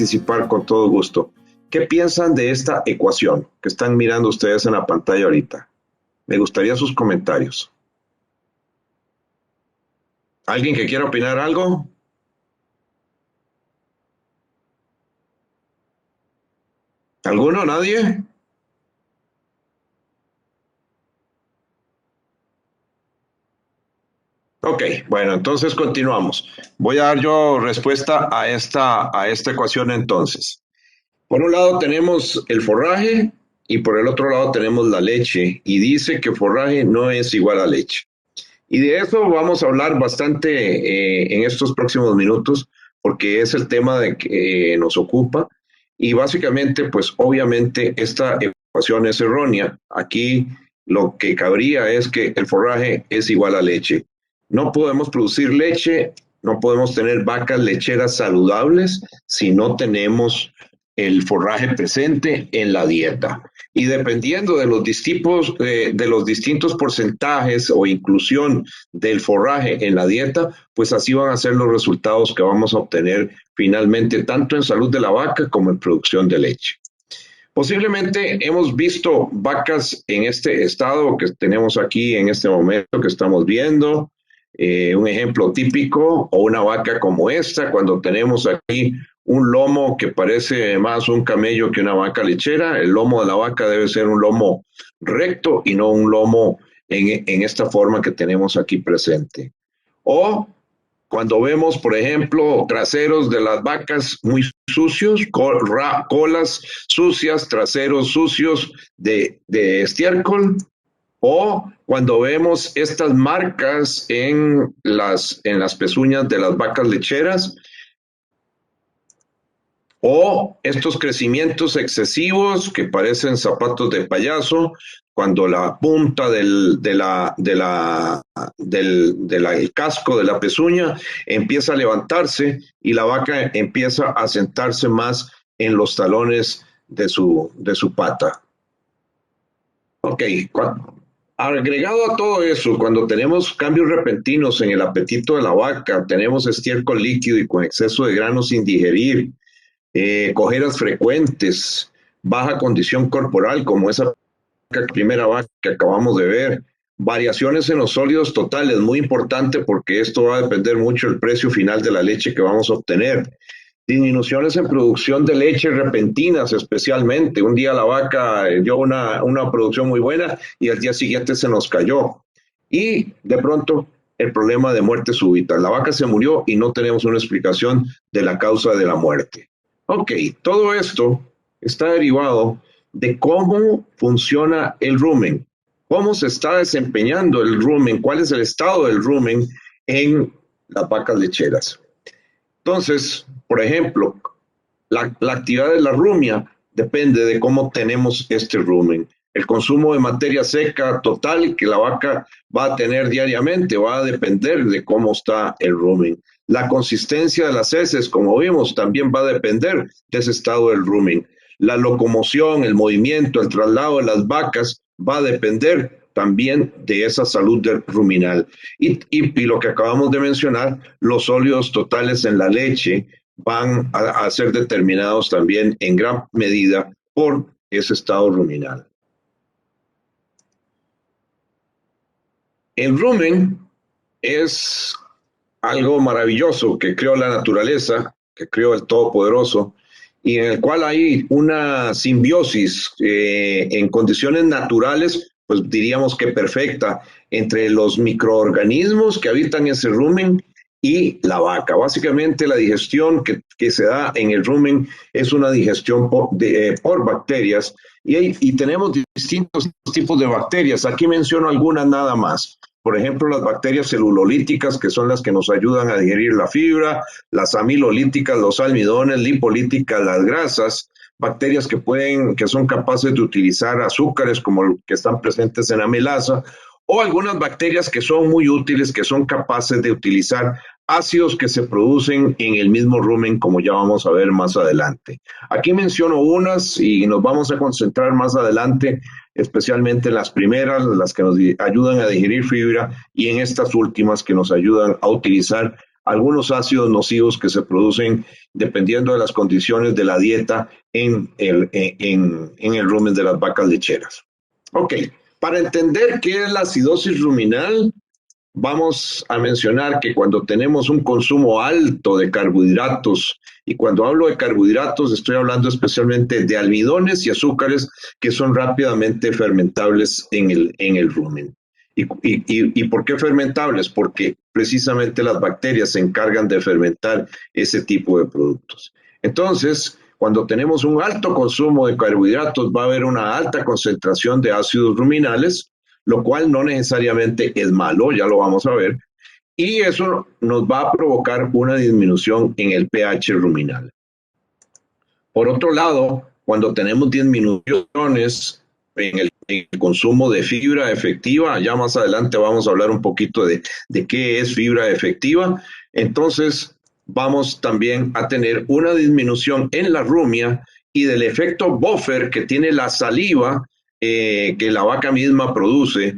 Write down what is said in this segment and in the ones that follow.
participar con todo gusto. ¿Qué piensan de esta ecuación que están mirando ustedes en la pantalla ahorita? Me gustaría sus comentarios. ¿Alguien que quiera opinar algo? ¿Alguno? ¿Nadie? Ok, bueno, entonces continuamos. Voy a dar yo respuesta a esta ecuación entonces. Por un lado tenemos el forraje y por el otro lado tenemos la leche y dice que forraje no es igual a leche. Y de eso vamos a hablar bastante en estos próximos minutos porque es el tema de que nos ocupa y básicamente pues obviamente esta ecuación es errónea. Aquí lo que cabría es que el forraje es igual a leche. No podemos producir leche, no podemos tener vacas lecheras saludables si no tenemos el forraje presente en la dieta. Y dependiendo de los distintos porcentajes o inclusión del forraje en la dieta, pues así van a ser los resultados que vamos a obtener finalmente, tanto en salud de la vaca como en producción de leche. Posiblemente hemos visto vacas en este estado que tenemos aquí en este momento que estamos viendo, un ejemplo típico, o una vaca como esta, cuando tenemos aquí un lomo que parece más un camello que una vaca lechera. El lomo de la vaca debe ser un lomo recto y no un lomo en esta forma que tenemos aquí presente. O cuando vemos, por ejemplo, traseros de las vacas muy sucios, colas sucias, traseros sucios de estiércol, o cuando vemos estas marcas en las pezuñas de las vacas lecheras, o estos crecimientos excesivos que parecen zapatos de payaso, cuando la punta del casco de la pezuña empieza a levantarse y la vaca empieza a sentarse más en los talones de su pata. Ok, agregado a todo eso, cuando tenemos cambios repentinos en el apetito de la vaca, tenemos estiércol líquido y con exceso de granos sin digerir, cojeras frecuentes, baja condición corporal, como esa primera vaca que acabamos de ver, variaciones en los sólidos totales, muy importante porque esto va a depender mucho del precio final de la leche que vamos a obtener. Disminuciones en producción de leche repentinas, especialmente. Un día la vaca dio una producción muy buena y al día siguiente se nos cayó. Y de pronto el problema de muerte súbita. La vaca se murió y no tenemos una explicación de la causa de la muerte. Ok, todo esto está derivado de cómo funciona el rumen, cómo se está desempeñando el rumen, cuál es el estado del rumen en las vacas lecheras. Entonces, por ejemplo, la actividad de la rumia depende de cómo tenemos este rumen. El consumo de materia seca total que la vaca va a tener diariamente va a depender de cómo está el rumen. La consistencia de las heces, como vimos, también va a depender de ese estado del rumen. La locomoción, el movimiento, el traslado de las vacas va a depender también de esa salud ruminal. Y lo que acabamos de mencionar, los sólidos totales en la leche van a ser determinados también en gran medida por ese estado ruminal. El rumen es algo maravilloso que creó la naturaleza, que creó el Todopoderoso, y en el cual hay una simbiosis en condiciones naturales, pues diríamos que perfecta, entre los microorganismos que habitan ese rumen y la vaca. Básicamente la digestión que se da en el rumen es una digestión por bacterias y tenemos distintos tipos de bacterias. Aquí menciono algunas nada más. Por ejemplo, las bacterias celulolíticas, que son las que nos ayudan a digerir la fibra, las amilolíticas, los almidones, lipolíticas, las grasas, bacterias que son capaces de utilizar azúcares como los que están presentes en la melaza, o algunas bacterias que son muy útiles, que son capaces de utilizar ácidos que se producen en el mismo rumen, como ya vamos a ver más adelante. Aquí menciono unas y nos vamos a concentrar más adelante, especialmente en las primeras, las que nos ayudan a digerir fibra, y en estas últimas que nos ayudan a utilizar algunos ácidos nocivos que se producen dependiendo de las condiciones de la dieta en el rumen de las vacas lecheras. Ok, para entender qué es la acidosis ruminal, vamos a mencionar que cuando tenemos un consumo alto de carbohidratos, y cuando hablo de carbohidratos estoy hablando especialmente de almidones y azúcares que son rápidamente fermentables en el rumen. ¿Y por qué fermentables? Porque precisamente las bacterias se encargan de fermentar ese tipo de productos. Entonces, cuando tenemos un alto consumo de carbohidratos, va a haber una alta concentración de ácidos ruminales, lo cual no necesariamente es malo, ya lo vamos a ver, y eso nos va a provocar una disminución en el pH ruminal. Por otro lado, cuando tenemos disminuciones en el consumo de fibra efectiva, ya más adelante vamos a hablar un poquito de qué es fibra efectiva, entonces vamos también a tener una disminución en la rumia y del efecto buffer que tiene la saliva que la vaca misma produce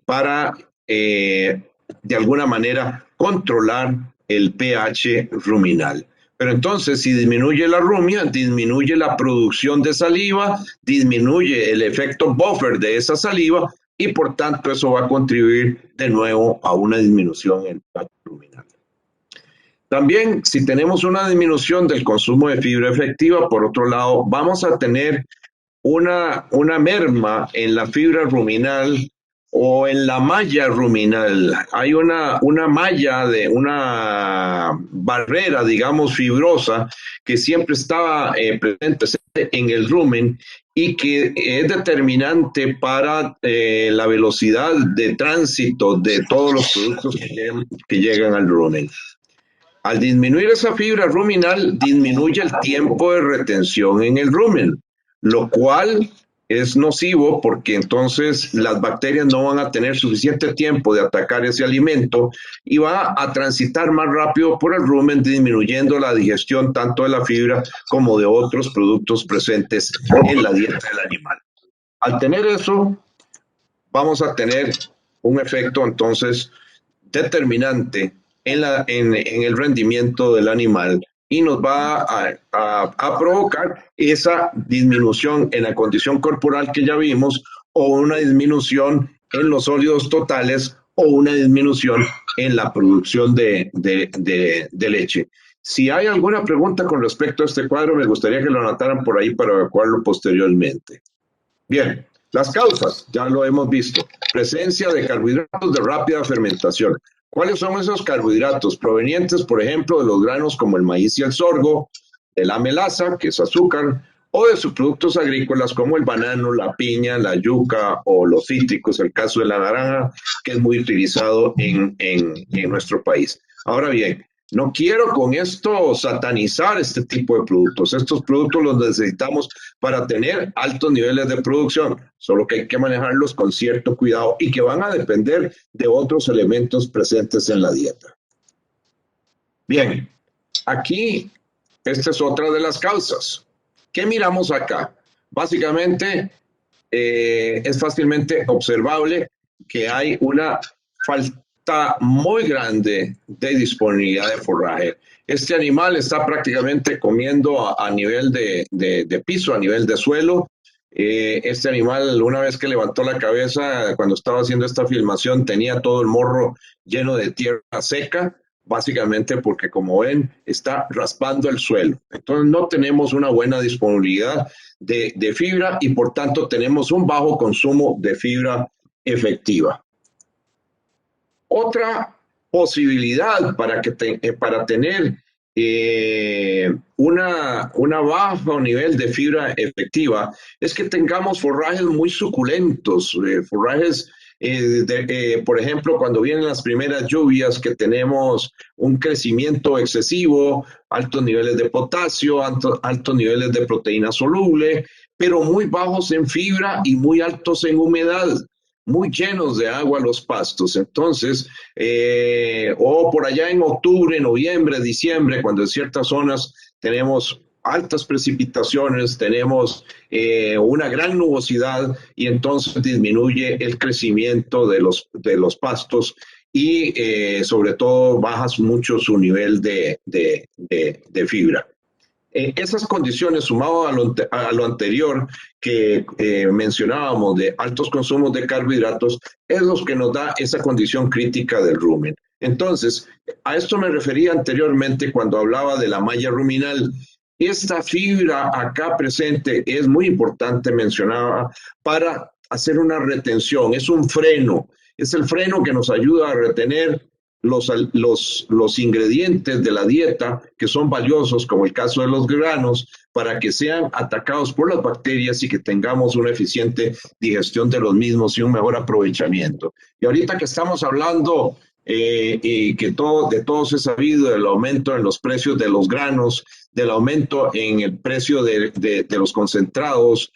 para de alguna manera controlar el pH ruminal. Pero entonces, si disminuye la rumia, disminuye la producción de saliva, disminuye el efecto buffer de esa saliva y por tanto eso va a contribuir de nuevo a una disminución en el pH ruminal. También, si tenemos una disminución del consumo de fibra efectiva, por otro lado, vamos a tener una merma en la fibra ruminal o en la malla ruminal. Hay una malla de una barrera, digamos, fibrosa que siempre estaba presente en el rumen y que es determinante para la velocidad de tránsito de todos los productos que llegan al rumen. Al disminuir esa fibra ruminal, disminuye el tiempo de retención en el rumen, lo cual es nocivo porque entonces las bacterias no van a tener suficiente tiempo de atacar ese alimento y va a transitar más rápido por el rumen, disminuyendo la digestión tanto de la fibra como de otros productos presentes en la dieta del animal. Al tener eso, vamos a tener un efecto entonces determinante en el rendimiento del animal y nos va a provocar esa disminución en la condición corporal que ya vimos o una disminución en los sólidos totales o una disminución en la producción de leche. Si hay alguna pregunta con respecto a este cuadro, me gustaría que lo anotaran por ahí para evacuarlo posteriormente. Bien, las causas, ya lo hemos visto. Presencia de carbohidratos de rápida fermentación. ¿Cuáles son esos carbohidratos? Provenientes, por ejemplo, de los granos como el maíz y el sorgo, de la melaza, que es azúcar, o de subproductos agrícolas como el banano, la piña, la yuca o los cítricos, el caso de la naranja, que es muy utilizado en nuestro país. Ahora bien, no quiero con esto satanizar este tipo de productos. Estos productos los necesitamos para tener altos niveles de producción, solo que hay que manejarlos con cierto cuidado y que van a depender de otros elementos presentes en la dieta. Bien, aquí esta es otra de las causas. ¿Qué miramos acá? Básicamente es fácilmente observable que hay una falta muy grande de disponibilidad de forraje. Este animal está prácticamente comiendo a nivel de piso, a nivel de suelo. Este animal, una vez que levantó la cabeza, cuando estaba haciendo esta filmación, tenía todo el morro lleno de tierra seca, básicamente porque, como ven, está raspando el suelo. Entonces no tenemos una buena disponibilidad de fibra y por tanto tenemos un bajo consumo de fibra efectiva. Otra posibilidad para tener una bajo nivel de fibra efectiva es que tengamos forrajes muy suculentos, forrajes, por ejemplo, cuando vienen las primeras lluvias, que tenemos un crecimiento excesivo, altos niveles de potasio, altos niveles de proteína soluble, pero muy bajos en fibra y muy altos en humedad, muy llenos de agua los pastos. Entonces, o por allá en octubre, noviembre, diciembre, cuando en ciertas zonas tenemos altas precipitaciones, tenemos una gran nubosidad y entonces disminuye el crecimiento de los pastos y sobre todo bajas mucho su nivel de fibra. Esas condiciones, sumado a lo anterior que mencionábamos de altos consumos de carbohidratos, es lo que nos da esa condición crítica del rumen. Entonces, a esto me refería anteriormente cuando hablaba de la malla ruminal. Esta fibra acá presente es muy importante, mencionaba, para hacer una retención, es un freno, es el freno que nos ayuda a retener los ingredientes de la dieta que son valiosos, como el caso de los granos, para que sean atacados por las bacterias y que tengamos una eficiente digestión de los mismos y un mejor aprovechamiento. Y ahorita que estamos hablando y que de todos es sabido del aumento en los precios de los granos, del aumento en el precio de los concentrados,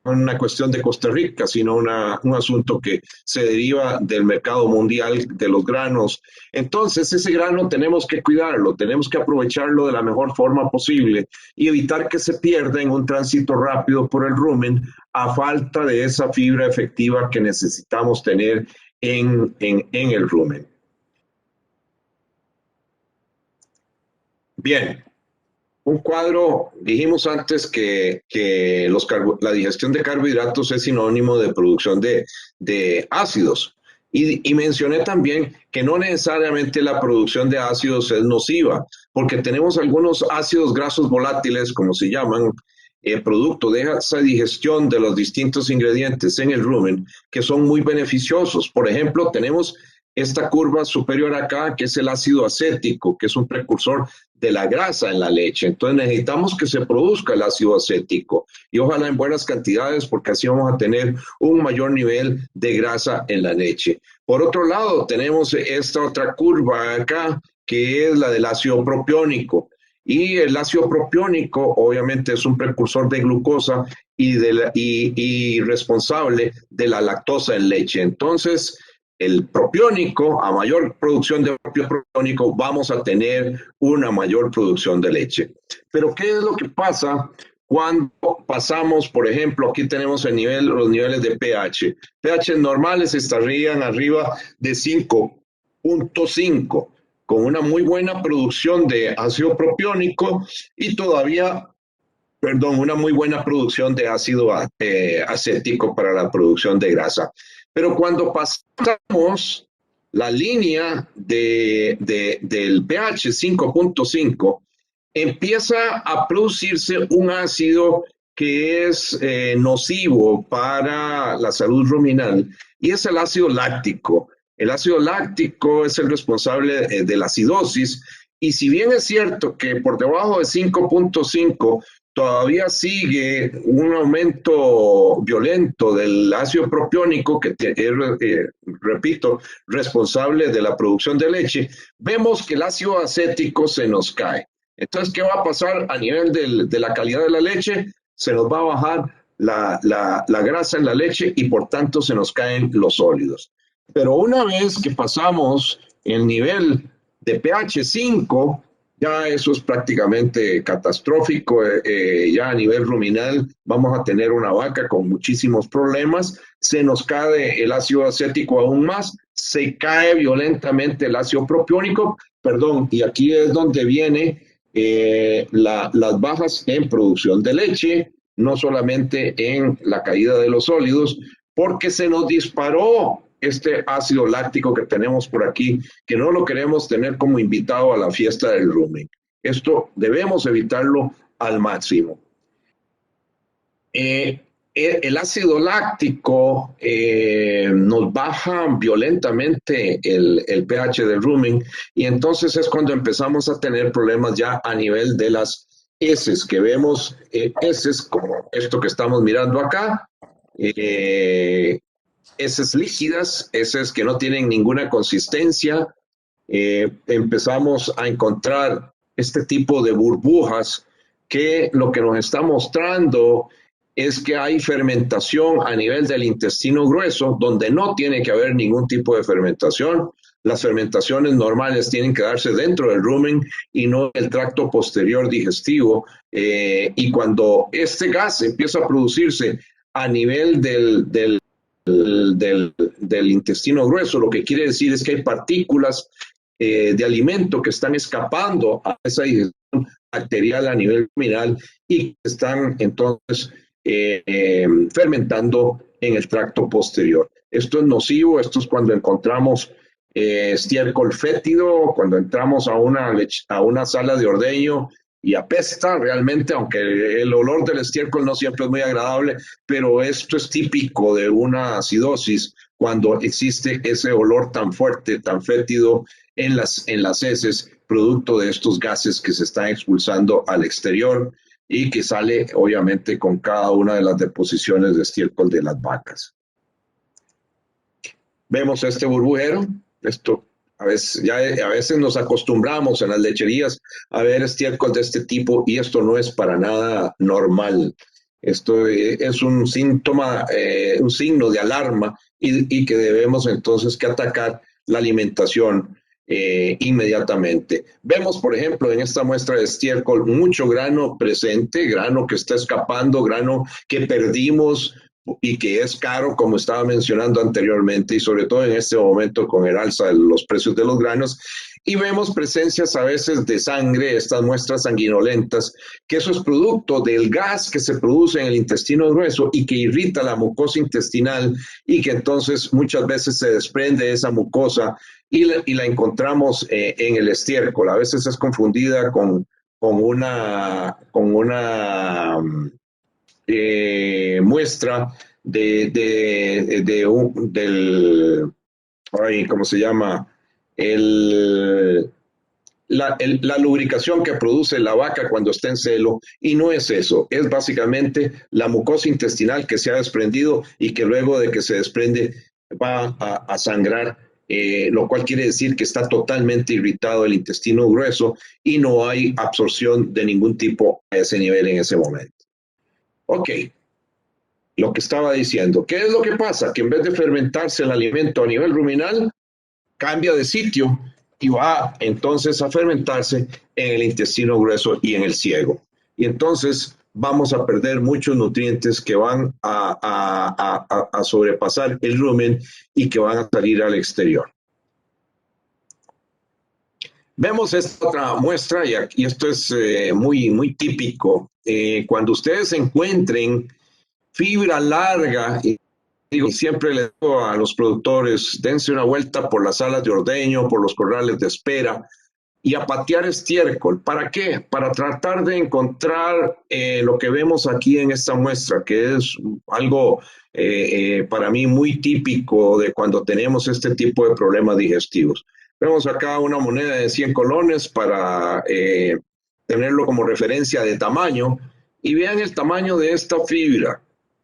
no una cuestión de Costa Rica, sino un asunto que se deriva del mercado mundial de los granos. Entonces, ese grano tenemos que cuidarlo, tenemos que aprovecharlo de la mejor forma posible y evitar que se pierda en un tránsito rápido por el rumen a falta de esa fibra efectiva que necesitamos tener en el rumen. Bien. Un cuadro, dijimos antes que la digestión de carbohidratos es sinónimo de producción de ácidos. Y mencioné también que no necesariamente la producción de ácidos es nociva, porque tenemos algunos ácidos grasos volátiles, como se llaman, producto de esa digestión de los distintos ingredientes en el rumen, que son muy beneficiosos. Por ejemplo, tenemos esta curva superior acá, que es el ácido acético, que es un precursor de la grasa en la leche. Entonces necesitamos que se produzca el ácido acético y ojalá en buenas cantidades porque así vamos a tener un mayor nivel de grasa en la leche. Por otro lado, tenemos esta otra curva acá, que es la del ácido propiónico. Y el ácido propiónico obviamente es un precursor de glucosa y responsable de la lactosa en leche. Entonces, el propiónico, a mayor producción de propiónico, vamos a tener una mayor producción de leche. Pero, ¿qué es lo que pasa cuando pasamos, por ejemplo, aquí tenemos los niveles de pH? pH normales estarían arriba de 5.5, con una muy buena producción de ácido propiónico y todavía, una muy buena producción de ácido acético para la producción de grasa. Pero cuando pasamos la línea del pH 5.5, empieza a producirse un ácido que es nocivo para la salud ruminal y es el ácido láctico. El ácido láctico es el responsable de la acidosis y si bien es cierto que por debajo de 5.5 todavía sigue un aumento violento del ácido propiónico, que es, repito, responsable de la producción de leche, vemos que el ácido acético se nos cae. Entonces, ¿qué va a pasar a nivel de la calidad de la leche? Se nos va a bajar la grasa en la leche y por tanto se nos caen los sólidos. Pero una vez que pasamos el nivel de pH 5, ya eso es prácticamente catastrófico. Ya a nivel ruminal vamos a tener una vaca con muchísimos problemas. Se nos cae el ácido acético aún más, se cae violentamente el ácido propiónico, y aquí es donde viene las bajas en producción de leche, no solamente en la caída de los sólidos, porque se nos disparó este ácido láctico que tenemos por aquí, que no lo queremos tener como invitado a la fiesta del rumen. Esto debemos evitarlo al máximo. El ácido láctico nos baja violentamente el pH del rumen y entonces es cuando empezamos a tener problemas ya a nivel de las heces, que vemos heces como esto que estamos mirando acá, heces líquidas, heces que no tienen ninguna consistencia. Empezamos a encontrar este tipo de burbujas que lo que nos está mostrando es que hay fermentación a nivel del intestino grueso, donde no tiene que haber ningún tipo de fermentación. Las fermentaciones normales tienen que darse dentro del rumen y no en el tracto posterior digestivo. Y cuando este gas empieza a producirse a nivel del del intestino grueso. Lo que quiere decir es que hay partículas de alimento que están escapando a esa digestión bacterial a nivel ruminal y que están entonces fermentando en el tracto posterior. Esto es nocivo, esto es cuando encontramos estiércol fétido, cuando entramos a una sala de ordeño y apesta realmente, aunque el olor del estiércol no siempre es muy agradable, pero esto es típico de una acidosis cuando existe ese olor tan fuerte, tan fétido en las heces, producto de estos gases que se están expulsando al exterior y que sale obviamente con cada una de las deposiciones de estiércol de las vacas. Vemos este burbujero, esto a veces nos acostumbramos en las lecherías a ver estiércol de este tipo y esto no es para nada normal. Esto es un síntoma, un signo de alarma y que debemos entonces que atacar la alimentación inmediatamente. Vemos, por ejemplo, en esta muestra de estiércol mucho grano presente, grano que está escapando, grano que perdimos y que es caro, como estaba mencionando anteriormente, y sobre todo en este momento con el alza de los precios de los granos. Y vemos presencias a veces de sangre, estas muestras sanguinolentas, que eso es producto del gas que se produce en el intestino grueso y que irrita la mucosa intestinal y que entonces muchas veces se desprende esa mucosa y la encontramos en el estiércol. A veces es confundida con una muestra ¿cómo se llama? La lubricación que produce la vaca cuando está en celo, y no es eso, es básicamente la mucosa intestinal que se ha desprendido y que luego de que se desprende va a sangrar, lo cual quiere decir que está totalmente irritado el intestino grueso y no hay absorción de ningún tipo a ese nivel en ese momento. Ok, lo que estaba diciendo, ¿qué es lo que pasa? Que en vez de fermentarse el alimento a nivel ruminal, cambia de sitio y va entonces a fermentarse en el intestino grueso y en el ciego. Y entonces vamos a perder muchos nutrientes que van a sobrepasar el rumen y que van a salir al exterior. Vemos esta otra muestra y esto es muy típico. Cuando ustedes encuentren fibra larga, y siempre le digo a los productores, dense una vuelta por las salas de ordeño, por los corrales de espera y a patear estiércol. ¿Para qué? Para tratar de encontrar lo que vemos aquí en esta muestra, que es algo para mí muy típico de cuando tenemos este tipo de problemas digestivos. Vemos acá una moneda de 100 colones para tenerlo como referencia de tamaño y vean el tamaño de esta fibra.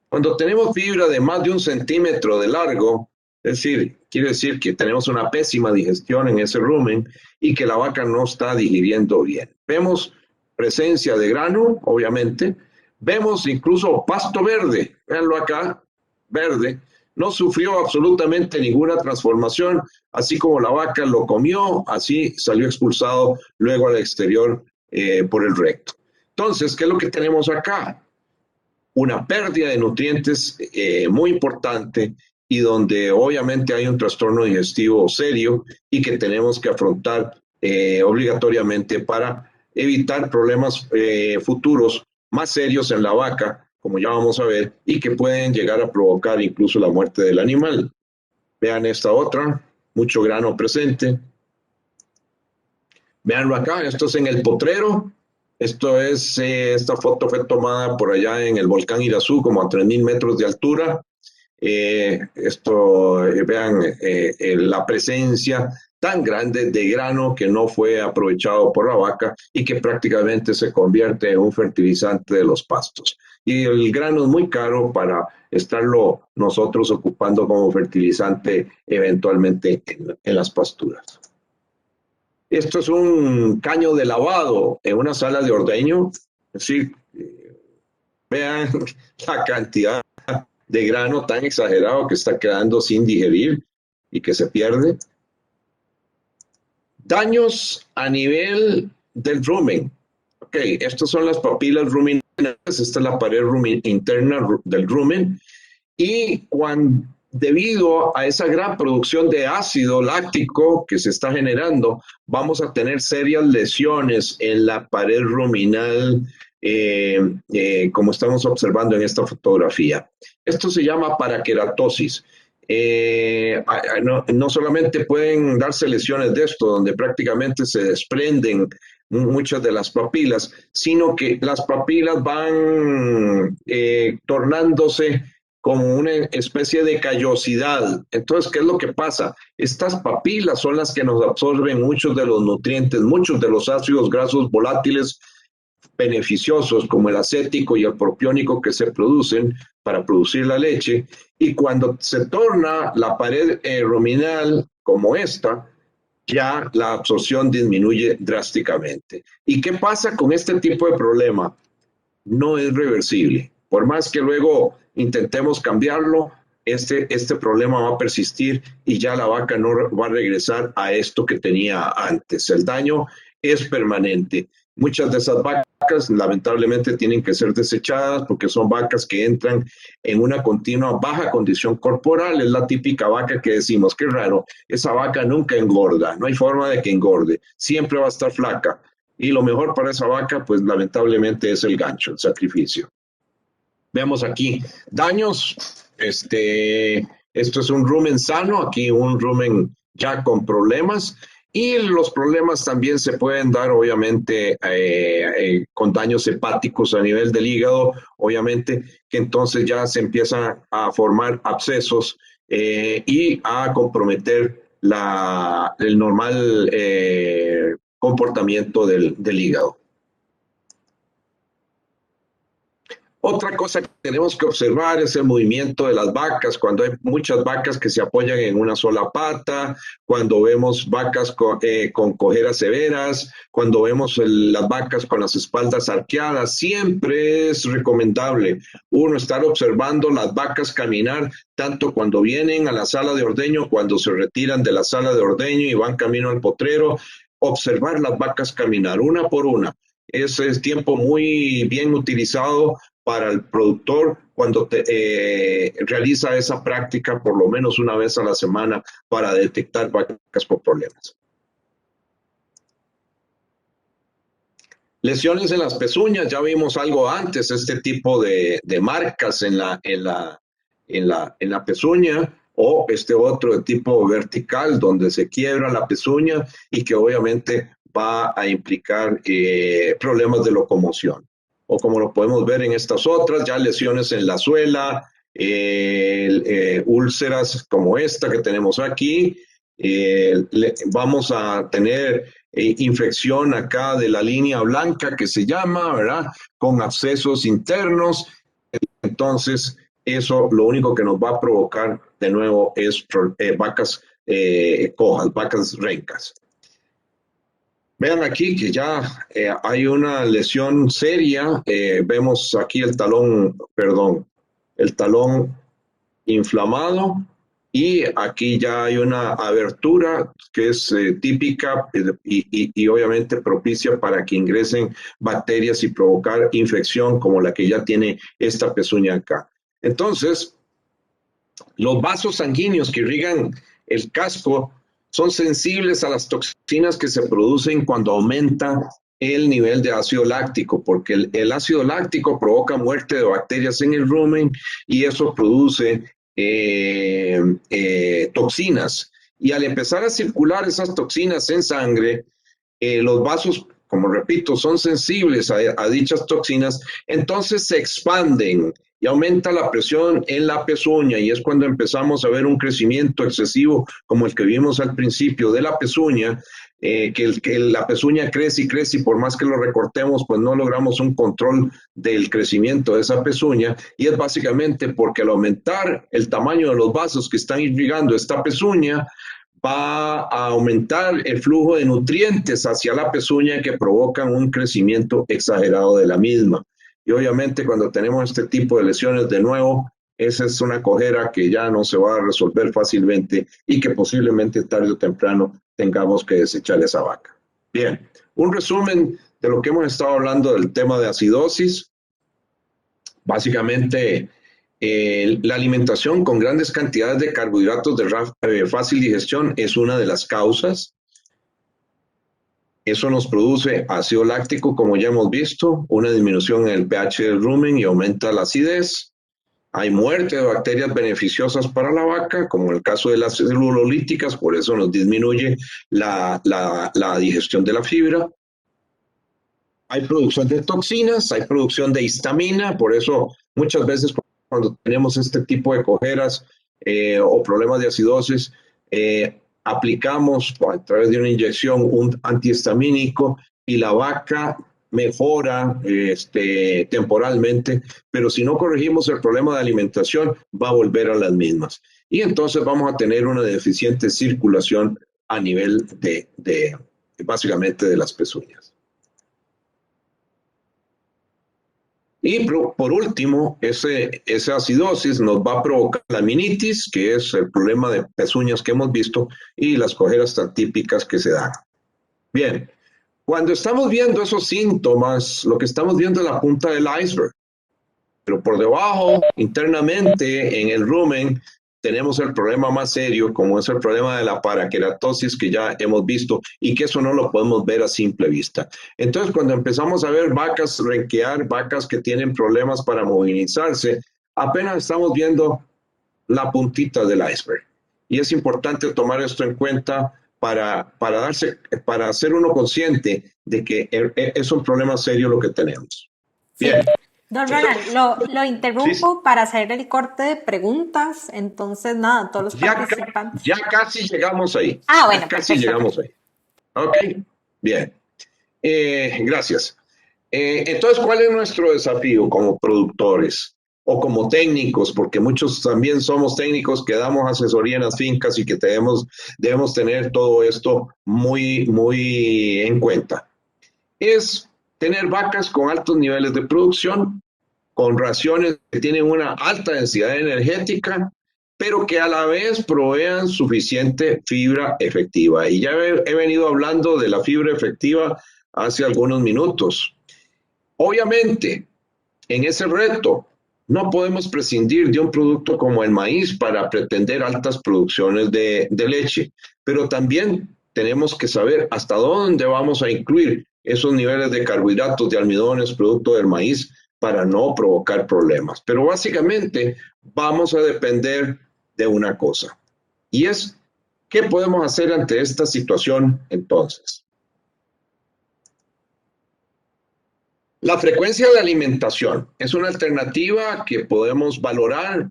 Cuando tenemos fibra de más de 1 centímetro de largo, es decir, quiere decir que tenemos una pésima digestión en ese rumen y que la vaca no está digiriendo bien. Vemos presencia de grano, obviamente. Vemos incluso pasto verde. Véanlo acá, verde. No sufrió absolutamente ninguna transformación. Así como la vaca lo comió, así salió expulsado luego al exterior por el recto. Entonces, ¿qué es lo que tenemos acá? Una pérdida de nutrientes muy importante y donde obviamente hay un trastorno digestivo serio y que tenemos que afrontar obligatoriamente para evitar problemas futuros más serios en la vaca, como ya vamos a ver, y que pueden llegar a provocar incluso la muerte del animal. Vean esta otra, mucho grano presente. Veanlo acá, esto es en el potrero. Esta foto fue tomada por allá en el volcán Irazú, como a 3.000 metros de altura. Vean la presencia tan grande de grano que no fue aprovechado por la vaca y que prácticamente se convierte en un fertilizante de los pastos. Y el grano es muy caro para estarlo nosotros ocupando como fertilizante eventualmente en las pasturas. Esto es un caño de lavado en una sala de ordeño. Es decir, vean la cantidad de grano tan exagerado que está quedando sin digerir y que se pierde. Daños a nivel del rumen. Ok, estas son las papilas ruminales, esta es la pared interna del rumen. Y debido a esa gran producción de ácido láctico que se está generando, vamos a tener serias lesiones en la pared ruminal, como estamos observando en esta fotografía. Esto se llama paraqueratosis. No solamente pueden darse lesiones de esto, donde prácticamente se desprenden muchas de las papilas, sino que las papilas van tornándose como una especie de callosidad. Entonces, ¿qué es lo que pasa? Estas papilas son las que nos absorben muchos de los nutrientes, muchos de los ácidos grasos volátiles beneficiosos como el acético y el propiónico que se producen para producir la leche, y cuando se torna la pared ruminal como esta, ya la absorción disminuye drásticamente. ¿Y qué pasa con este tipo de problema? No es reversible. Por más que luego intentemos cambiarlo, este problema va a persistir y ya la vaca no va a regresar a esto que tenía antes. El daño es permanente. Muchas de esas vacas lamentablemente tienen que ser desechadas porque son vacas que entran en una continua baja condición corporal. Es la típica vaca que decimos, qué raro, esa vaca nunca engorda, no hay forma de que engorde, siempre va a estar flaca. Y lo mejor para esa vaca, pues lamentablemente es el gancho, el sacrificio. Vemos aquí daños. Esto es un rumen sano, aquí un rumen ya con problemas. Y los problemas también se pueden dar, obviamente, con daños hepáticos a nivel del hígado, obviamente, que entonces ya se empiezan a formar abscesos y a comprometer el normal comportamiento del hígado. Otra cosa que tenemos que observar es el movimiento de las vacas, cuando hay muchas vacas que se apoyan en una sola pata, cuando vemos vacas con cojeras severas, cuando vemos las vacas con las espaldas arqueadas. Siempre es recomendable uno estar observando las vacas caminar, tanto cuando vienen a la sala de ordeño, cuando se retiran de la sala de ordeño y van camino al potrero, observar las vacas caminar una por una. Ese es tiempo muy bien utilizado para el productor cuando realiza esa práctica por lo menos una vez a la semana para detectar vacas con problemas. Lesiones en las pezuñas, ya vimos algo antes, este tipo de marcas en la pezuña, o este otro de tipo vertical donde se quiebra la pezuña y que obviamente va a implicar problemas de locomoción. O como lo podemos ver en estas otras, ya lesiones en la suela, úlceras como esta que tenemos aquí. Vamos a tener infección acá de la línea blanca que se llama, ¿verdad? Con abscesos internos. Entonces, eso lo único que nos va a provocar de nuevo es vacas cojas, vacas rencas. Vean aquí que ya hay una lesión seria. Vemos aquí el talón inflamado, y aquí ya hay una abertura que es típica y obviamente propicia para que ingresen bacterias y provocar infección como la que ya tiene esta pezuña acá. Entonces, los vasos sanguíneos que irrigan el casco son sensibles a las toxinas que se producen cuando aumenta el nivel de ácido láctico, porque el ácido láctico provoca muerte de bacterias en el rumen y eso produce toxinas. Y al empezar a circular esas toxinas en sangre, los vasos, como repito, son sensibles a dichas toxinas, entonces se expanden y aumenta la presión en la pezuña, y es cuando empezamos a ver un crecimiento excesivo como el que vimos al principio de la pezuña, que la pezuña crece y crece, y por más que lo recortemos, pues no logramos un control del crecimiento de esa pezuña, y es básicamente porque al aumentar el tamaño de los vasos que están irrigando esta pezuña, va a aumentar el flujo de nutrientes hacia la pezuña que provocan un crecimiento exagerado de la misma. Y obviamente cuando tenemos este tipo de lesiones de nuevo, esa es una cojera que ya no se va a resolver fácilmente y que posiblemente tarde o temprano tengamos que desechar esa vaca. Bien, un resumen de lo que hemos estado hablando del tema de acidosis. Básicamente, La alimentación con grandes cantidades de carbohidratos de fácil digestión es una de las causas. Eso nos produce ácido láctico, como ya hemos visto, una disminución en el pH del rumen y aumenta la acidez. Hay muerte de bacterias beneficiosas para la vaca, como en el caso de las celulolíticas, por eso nos disminuye la digestión de la fibra. Hay producción de toxinas, hay producción de histamina, por eso muchas veces cuando tenemos este tipo de cojeras o problemas de acidosis, aplicamos a través de una inyección un antihistamínico y la vaca mejora temporalmente, pero si no corregimos el problema de alimentación, va a volver a las mismas. Y entonces vamos a tener una deficiente circulación a nivel básicamente de las pezuñas. Y por último, esa acidosis nos va a provocar la aminitis, que es el problema de pezuñas que hemos visto, y las cojeras tan típicas que se dan. Bien, cuando estamos viendo esos síntomas, lo que estamos viendo es la punta del iceberg. Pero por debajo, internamente, en el rumen, tenemos el problema más serio, como es el problema de la paraqueratosis que ya hemos visto y que eso no lo podemos ver a simple vista. Entonces, cuando empezamos a ver vacas renquear, vacas que tienen problemas para movilizarse, apenas estamos viendo la puntita del iceberg. Y es importante tomar esto en cuenta para hacer uno consciente de que es un problema serio lo que tenemos. Sí. Bien. Don Ronald, lo interrumpo para hacer el corte de preguntas. Entonces, nada, todos los participantes. Ya casi llegamos ahí. Bueno, ya casi llegamos ahí. Ok, bien. Gracias. Entonces, ¿cuál es nuestro desafío como productores o como técnicos? Porque muchos también somos técnicos que damos asesoría en las fincas y que debemos tener todo esto muy, muy en cuenta. Es tener vacas con altos niveles de producción, con raciones que tienen una alta densidad energética, pero que a la vez provean suficiente fibra efectiva. Y ya he venido hablando de la fibra efectiva hace algunos minutos. Obviamente, en ese reto, no podemos prescindir de un producto como el maíz para pretender altas producciones de leche, pero también tenemos que saber hasta dónde vamos a incluir esos niveles de carbohidratos, de almidones, producto del maíz, para no provocar problemas. Pero básicamente vamos a depender de una cosa, y es, ¿qué podemos hacer ante esta situación entonces? La frecuencia de alimentación es una alternativa que podemos valorar.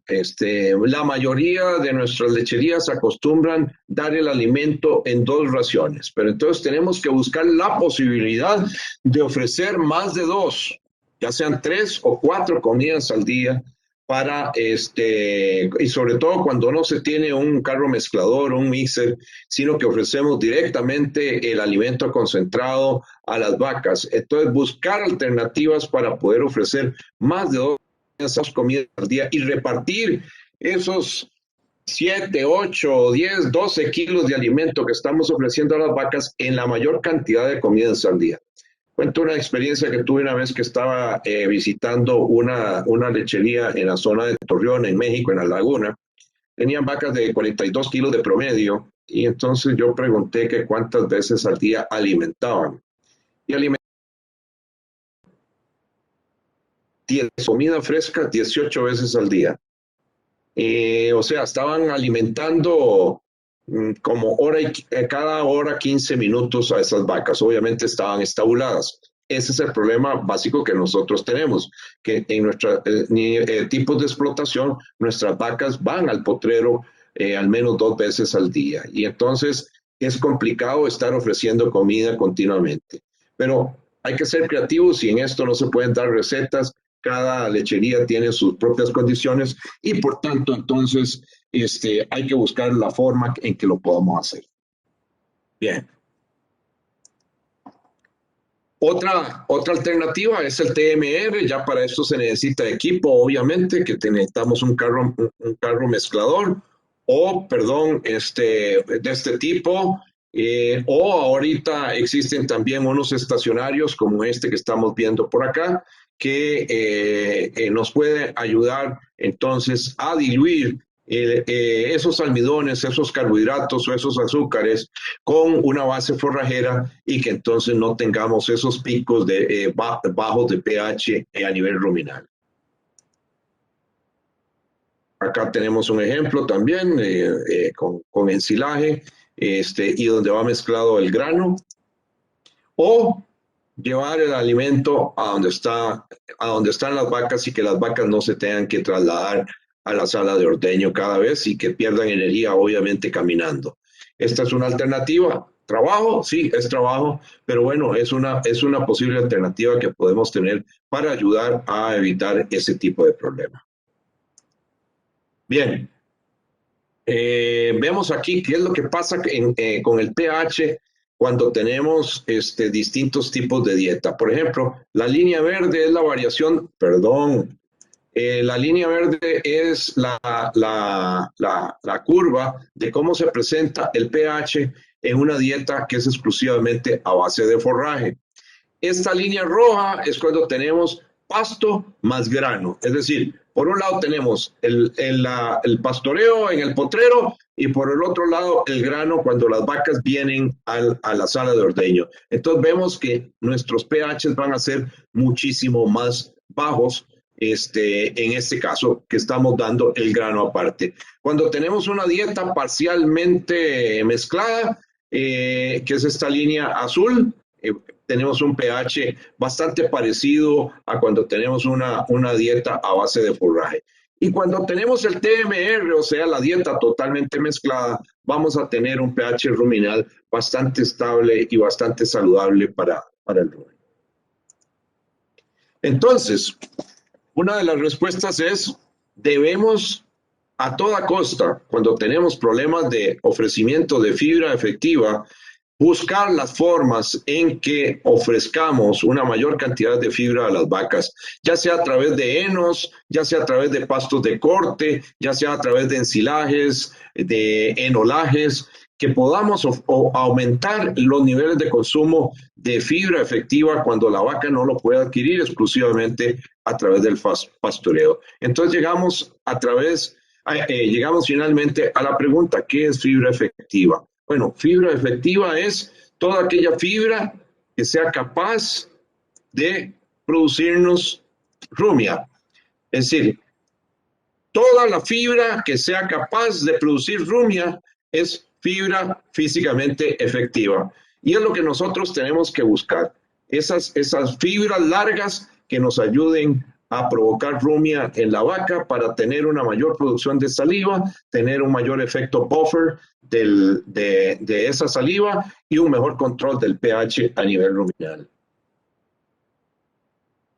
La mayoría de nuestras lecherías acostumbran dar el alimento en 2 raciones, pero entonces tenemos que buscar la posibilidad de ofrecer más de 2, ya sean 3 o 4 comidas al día, y sobre todo cuando no se tiene un carro mezclador, un mixer, sino que ofrecemos directamente el alimento concentrado a las vacas. Entonces, buscar alternativas para poder ofrecer más de 2 comidas al día y repartir esos 7, 8, 10, 12 kilos de alimento que estamos ofreciendo a las vacas en la mayor cantidad de comidas al día. Cuento una experiencia que tuve una vez que estaba visitando una lechería en la zona de Torreón, en México, en la laguna. Tenían vacas de 42 kilos de promedio y entonces yo pregunté que cuántas veces al día alimentaban. Y alimentaban comida fresca 18 veces al día. O sea, estaban alimentando como cada hora 15 minutos a esas vacas. Obviamente estaban estabuladas. Ese es el problema básico que nosotros tenemos, que en nuestros tipos de explotación, nuestras vacas van al potrero al menos 2 veces al día. Y entonces es complicado estar ofreciendo comida continuamente. Pero hay que ser creativos y en esto no se pueden dar recetas. Cada lechería tiene sus propias condiciones y por tanto entonces hay que buscar la forma en que lo podamos hacer. Bien. Otra alternativa es el TMR. Ya para esto se necesita equipo, obviamente, que necesitamos un carro mezclador de este tipo. O ahorita existen también unos estacionarios como este que estamos viendo por acá, que nos puede ayudar entonces a diluir esos almidones, esos carbohidratos o esos azúcares con una base forrajera y que entonces no tengamos esos picos bajos de pH a nivel ruminal. Acá tenemos un ejemplo también con ensilaje y donde va mezclado el grano. O llevar el alimento a donde están las vacas y que las vacas no se tengan que trasladar a la sala de ordeño cada vez y que pierdan energía, obviamente, caminando. Esta es una alternativa. ¿Trabajo? Sí, es trabajo, pero bueno, es una posible alternativa que podemos tener para ayudar a evitar ese tipo de problema. Bien, vemos aquí qué es lo que pasa con el pH cuando tenemos distintos tipos de dieta. Por ejemplo, la línea verde es la variación, la línea verde es la curva de cómo se presenta el pH en una dieta que es exclusivamente a base de forraje. Esta línea roja es cuando tenemos pasto más grano, es decir, por un lado tenemos el pastoreo en el potrero y por el otro lado el grano cuando las vacas vienen a la sala de ordeño. Entonces vemos que nuestros pHs van a ser muchísimo más bajos en este caso que estamos dando el grano aparte. Cuando tenemos una dieta parcialmente mezclada, que es esta línea azul, tenemos un pH bastante parecido a cuando tenemos una dieta a base de forraje. Y cuando tenemos el TMR, o sea, la dieta totalmente mezclada, vamos a tener un pH ruminal bastante estable y bastante saludable para el rumen. Entonces, una de las respuestas es, debemos a toda costa, cuando tenemos problemas de ofrecimiento de fibra efectiva, buscar las formas en que ofrezcamos una mayor cantidad de fibra a las vacas, ya sea a través de henos, ya sea a través de pastos de corte, ya sea a través de ensilajes, de enolajes, que podamos aumentar los niveles de consumo de fibra efectiva cuando la vaca no lo puede adquirir exclusivamente a través del pastoreo. Entonces llegamos finalmente a la pregunta, ¿qué es fibra efectiva? Bueno, fibra efectiva es toda aquella fibra que sea capaz de producirnos rumia. Es decir, toda la fibra que sea capaz de producir rumia es fibra físicamente efectiva. Y es lo que nosotros tenemos que buscar. Esas fibras largas que nos ayuden a provocar rumia en la vaca para tener una mayor producción de saliva, tener un mayor efecto buffer de esa saliva y un mejor control del pH a nivel ruminal.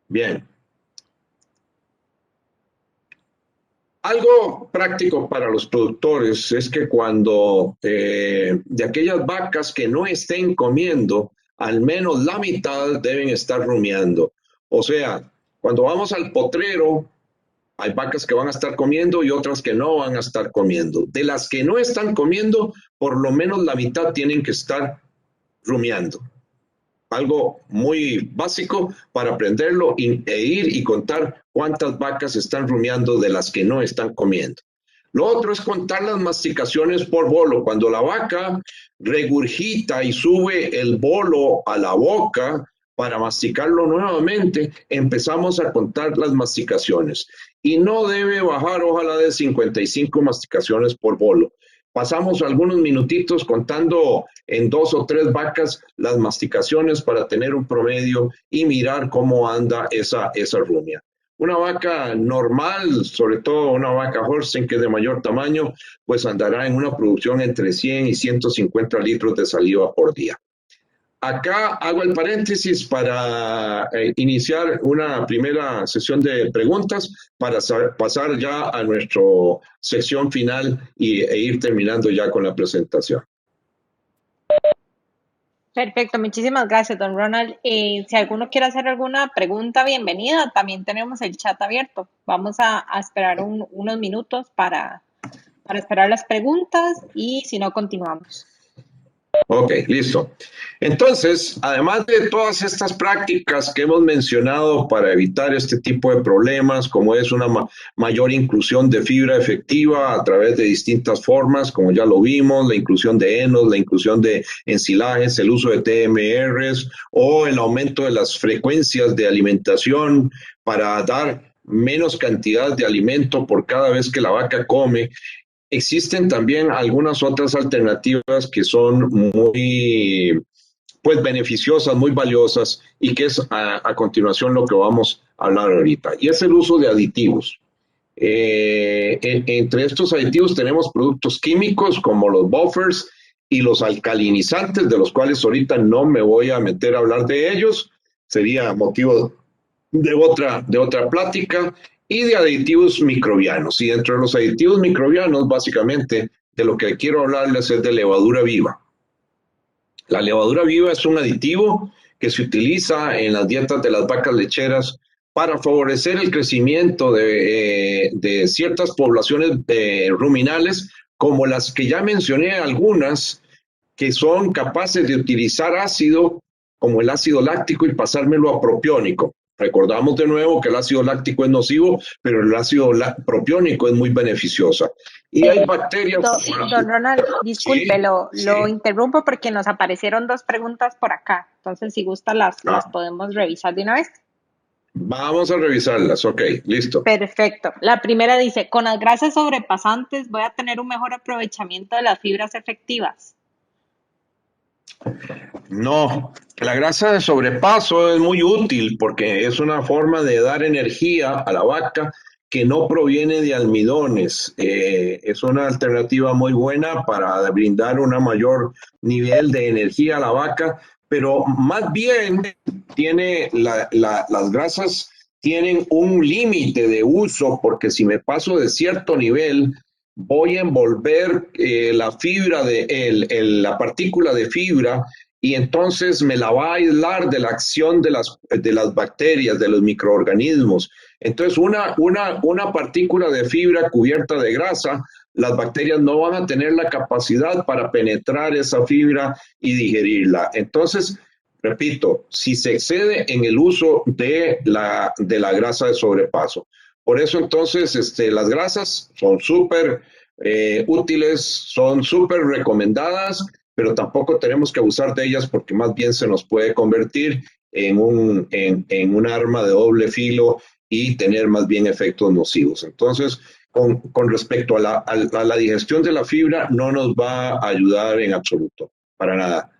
Bien. Algo práctico para los productores es que cuando de aquellas vacas que no estén comiendo, al menos la mitad deben estar rumiando. O sea, cuando vamos al potrero, hay vacas que van a estar comiendo y otras que no van a estar comiendo. De las que no están comiendo, por lo menos la mitad tienen que estar rumiando. Algo muy básico para aprenderlo e ir y contar cuántas vacas están rumiando de las que no están comiendo. Lo otro es contar las masticaciones por bolo. Cuando la vaca regurgita y sube el bolo a la boca para masticarlo nuevamente, empezamos a contar las masticaciones. Y no debe bajar, ojalá, de 55 masticaciones por bolo. Pasamos algunos minutitos contando en 2 o 3 vacas las masticaciones para tener un promedio y mirar cómo anda esa rumia. Una vaca normal, sobre todo una vaca Holstein que es de mayor tamaño, pues andará en una producción entre 100 y 150 litros de saliva por día. Acá hago el paréntesis para iniciar una primera sesión de preguntas para pasar ya a nuestra sección final e ir terminando ya con la presentación. Perfecto, muchísimas gracias, don Ronald. Si alguno quiere hacer alguna pregunta, bienvenida. También tenemos el chat abierto. Vamos a esperar unos minutos para esperar las preguntas y si no, continuamos. Ok, listo. Entonces, además de todas estas prácticas que hemos mencionado para evitar este tipo de problemas, como es una mayor inclusión de fibra efectiva a través de distintas formas, como ya lo vimos, la inclusión de enos, la inclusión de ensilajes, el uso de TMRs o el aumento de las frecuencias de alimentación para dar menos cantidad de alimento por cada vez que la vaca come. Existen también algunas otras alternativas que son muy pues beneficiosas, muy valiosas y que es a continuación lo que vamos a hablar ahorita. Y es el uso de aditivos. Entre estos aditivos tenemos productos químicos como los buffers y los alcalinizantes, de los cuales ahorita no me voy a meter a hablar de ellos, sería motivo de otra plática, y de aditivos microbianos. Y dentro de los aditivos microbianos, básicamente, de lo que quiero hablarles es de levadura viva. La levadura viva es un aditivo que se utiliza en las dietas de las vacas lecheras para favorecer el crecimiento de ciertas poblaciones ruminales, como las que ya mencioné, algunas que son capaces de utilizar ácido como el ácido láctico y pasármelo a propiónico. Recordamos de nuevo que el ácido láctico es nocivo, pero el ácido propiónico es muy beneficiosa. Y hay bacterias. Don Ronald, disculpe, Sí, lo sí. interrumpo porque nos aparecieron dos preguntas por acá. Entonces, si gusta, las Ah, podemos revisar de una vez. vamos a revisarlas. Ok, listo. Perfecto. La primera dice, con las grasas sobrepasantes voy a tener un mejor aprovechamiento de las fibras efectivas. No, la grasa de sobrepaso es muy útil porque es una forma de dar energía a la vaca que no proviene de almidones. Es una alternativa muy buena para brindar un mayor nivel de energía a la vaca, pero más bien las grasas tienen un límite de uso porque si me paso de cierto nivel, voy a envolver la fibra la partícula de fibra y entonces me la va a aislar de la acción de las bacterias, de los microorganismos. Entonces, una partícula de fibra cubierta de grasa, las bacterias no van a tener la capacidad para penetrar esa fibra y digerirla. Entonces, repito, si se excede en el uso de la grasa de sobrepaso. Por eso entonces las grasas son súper útiles, son súper recomendadas, pero tampoco tenemos que abusar de ellas porque más bien se nos puede convertir en un arma de doble filo y tener más bien efectos nocivos. Entonces, con respecto a la digestión de la fibra, no nos va a ayudar en absoluto, para nada.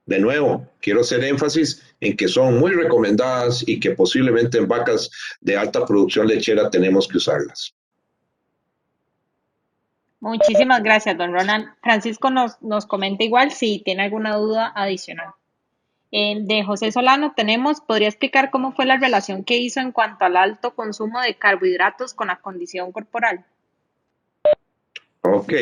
De nuevo, quiero hacer énfasis en que son muy recomendadas y que posiblemente en vacas de alta producción lechera tenemos que usarlas. Muchísimas gracias, don Ronald. Francisco nos comenta igual si tiene alguna duda adicional. De José Solano tenemos, ¿podría explicar cómo fue la relación que hizo en cuanto al alto consumo de carbohidratos con la condición corporal? Ok,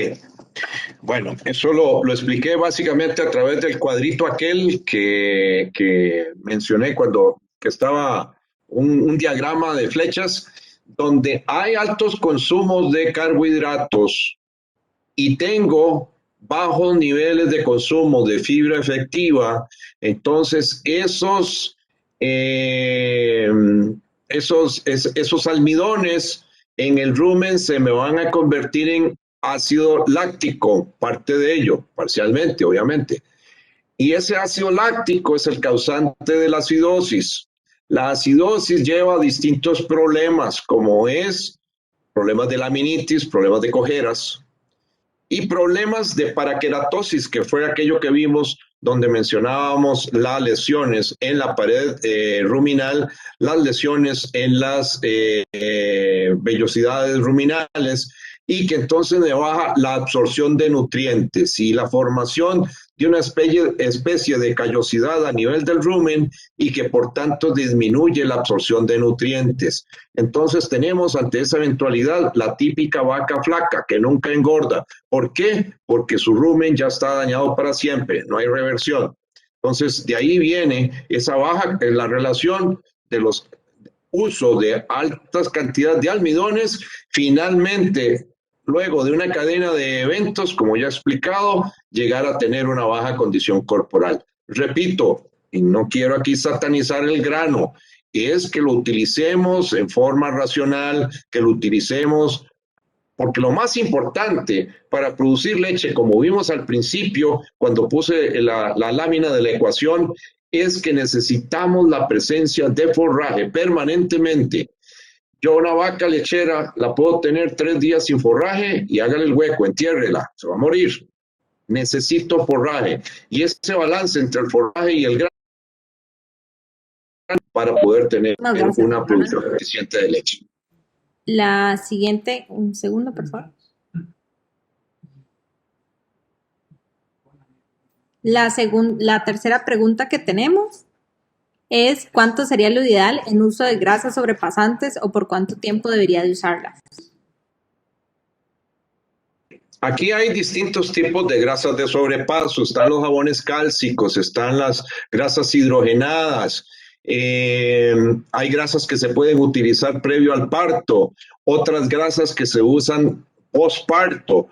bueno, eso lo expliqué básicamente a través del cuadrito aquel que mencioné cuando que estaba un diagrama de flechas donde hay altos consumos de carbohidratos y tengo bajos niveles de consumo de fibra efectiva, entonces eh, esos almidones en el rumen se me van a convertir en ácido láctico, parte de ello, parcialmente, obviamente. Y ese ácido láctico es el causante de la acidosis. La acidosis lleva a distintos problemas, como es problemas de laminitis, problemas de cojeras, y problemas de paraqueratosis, que fue aquello que vimos donde mencionábamos las lesiones en la pared ruminal, las lesiones en las vellosidades ruminales y que entonces me baja la absorción de nutrientes y la formación de una especie de callosidad a nivel del rumen y que por tanto disminuye la absorción de nutrientes. Entonces tenemos ante esa eventualidad la típica vaca flaca que nunca engorda. ¿Por qué? Porque su rumen ya está dañado para siempre, no hay reversión. Entonces de ahí viene esa baja en la relación de los usos de altas cantidades de almidones, finalmente luego de una cadena de eventos, como ya he explicado, llegar a tener una baja condición corporal. Repito, y no quiero aquí satanizar el grano, es que lo utilicemos en forma racional, que lo utilicemos, porque lo más importante para producir leche, como vimos al principio, cuando puse la lámina de la ecuación, es que necesitamos la presencia de forraje permanentemente. Yo una vaca lechera la puedo tener 3 días sin forraje y hágale el hueco, entiérrela, se va a morir. Necesito forraje. Y ese balance entre el forraje y el grano para poder tener una producción eficiente de leche. La siguiente, un segundo, por favor. La tercera pregunta que tenemos es ¿cuánto sería lo ideal en uso de grasas sobrepasantes o por cuánto tiempo debería de usarlas? Aquí hay distintos tipos de grasas de sobrepaso. Están los jabones cálcicos, están las grasas hidrogenadas, hay grasas que se pueden utilizar previo al parto, otras grasas que se usan postparto.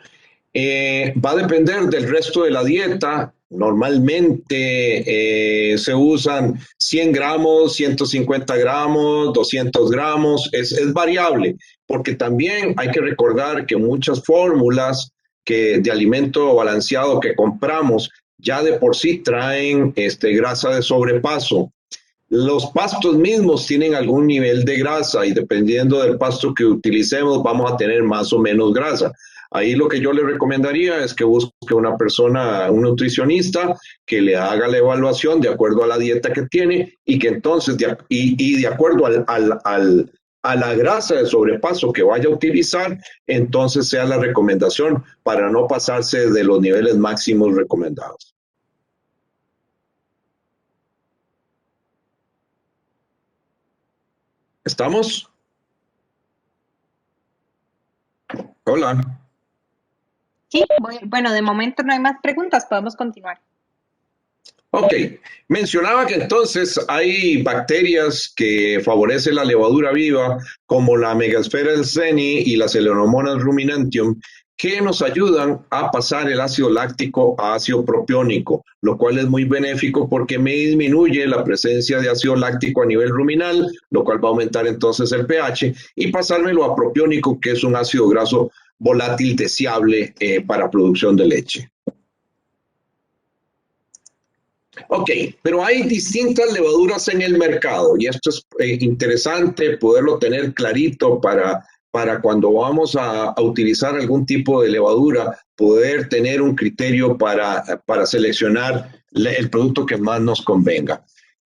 Va a depender del resto de la dieta. Normalmente se usan 100 gramos, 150 gramos, 200 gramos. Es variable, porque también hay que recordar que muchas fórmulas de alimento balanceado que compramos ya de por sí traen grasa de sobrepaso. Los pastos mismos tienen algún nivel de grasa y dependiendo del pasto que utilicemos vamos a tener más o menos grasa. Ahí lo que yo le recomendaría es que busque una persona, un nutricionista, que le haga la evaluación de acuerdo a la dieta que tiene y que entonces, de acuerdo a la grasa de sobrepaso que vaya a utilizar, entonces sea la recomendación para no pasarse de los niveles máximos recomendados. ¿Estamos? Hola. Sí, bueno, de momento no hay más preguntas, podemos continuar. Ok, mencionaba que entonces hay bacterias que favorecen la levadura viva, como la Megasphaera zeni y la Celeromonas ruminantium, que nos ayudan a pasar el ácido láctico a ácido propiónico, lo cual es muy benéfico porque me disminuye la presencia de ácido láctico a nivel ruminal, lo cual va a aumentar entonces el pH, y pasármelo a propiónico, que es un ácido graso volátil deseable para producción de leche. Ok, pero hay distintas levaduras en el mercado y esto es interesante poderlo tener clarito para cuando vamos a utilizar algún tipo de levadura, poder tener un criterio para seleccionar el producto que más nos convenga.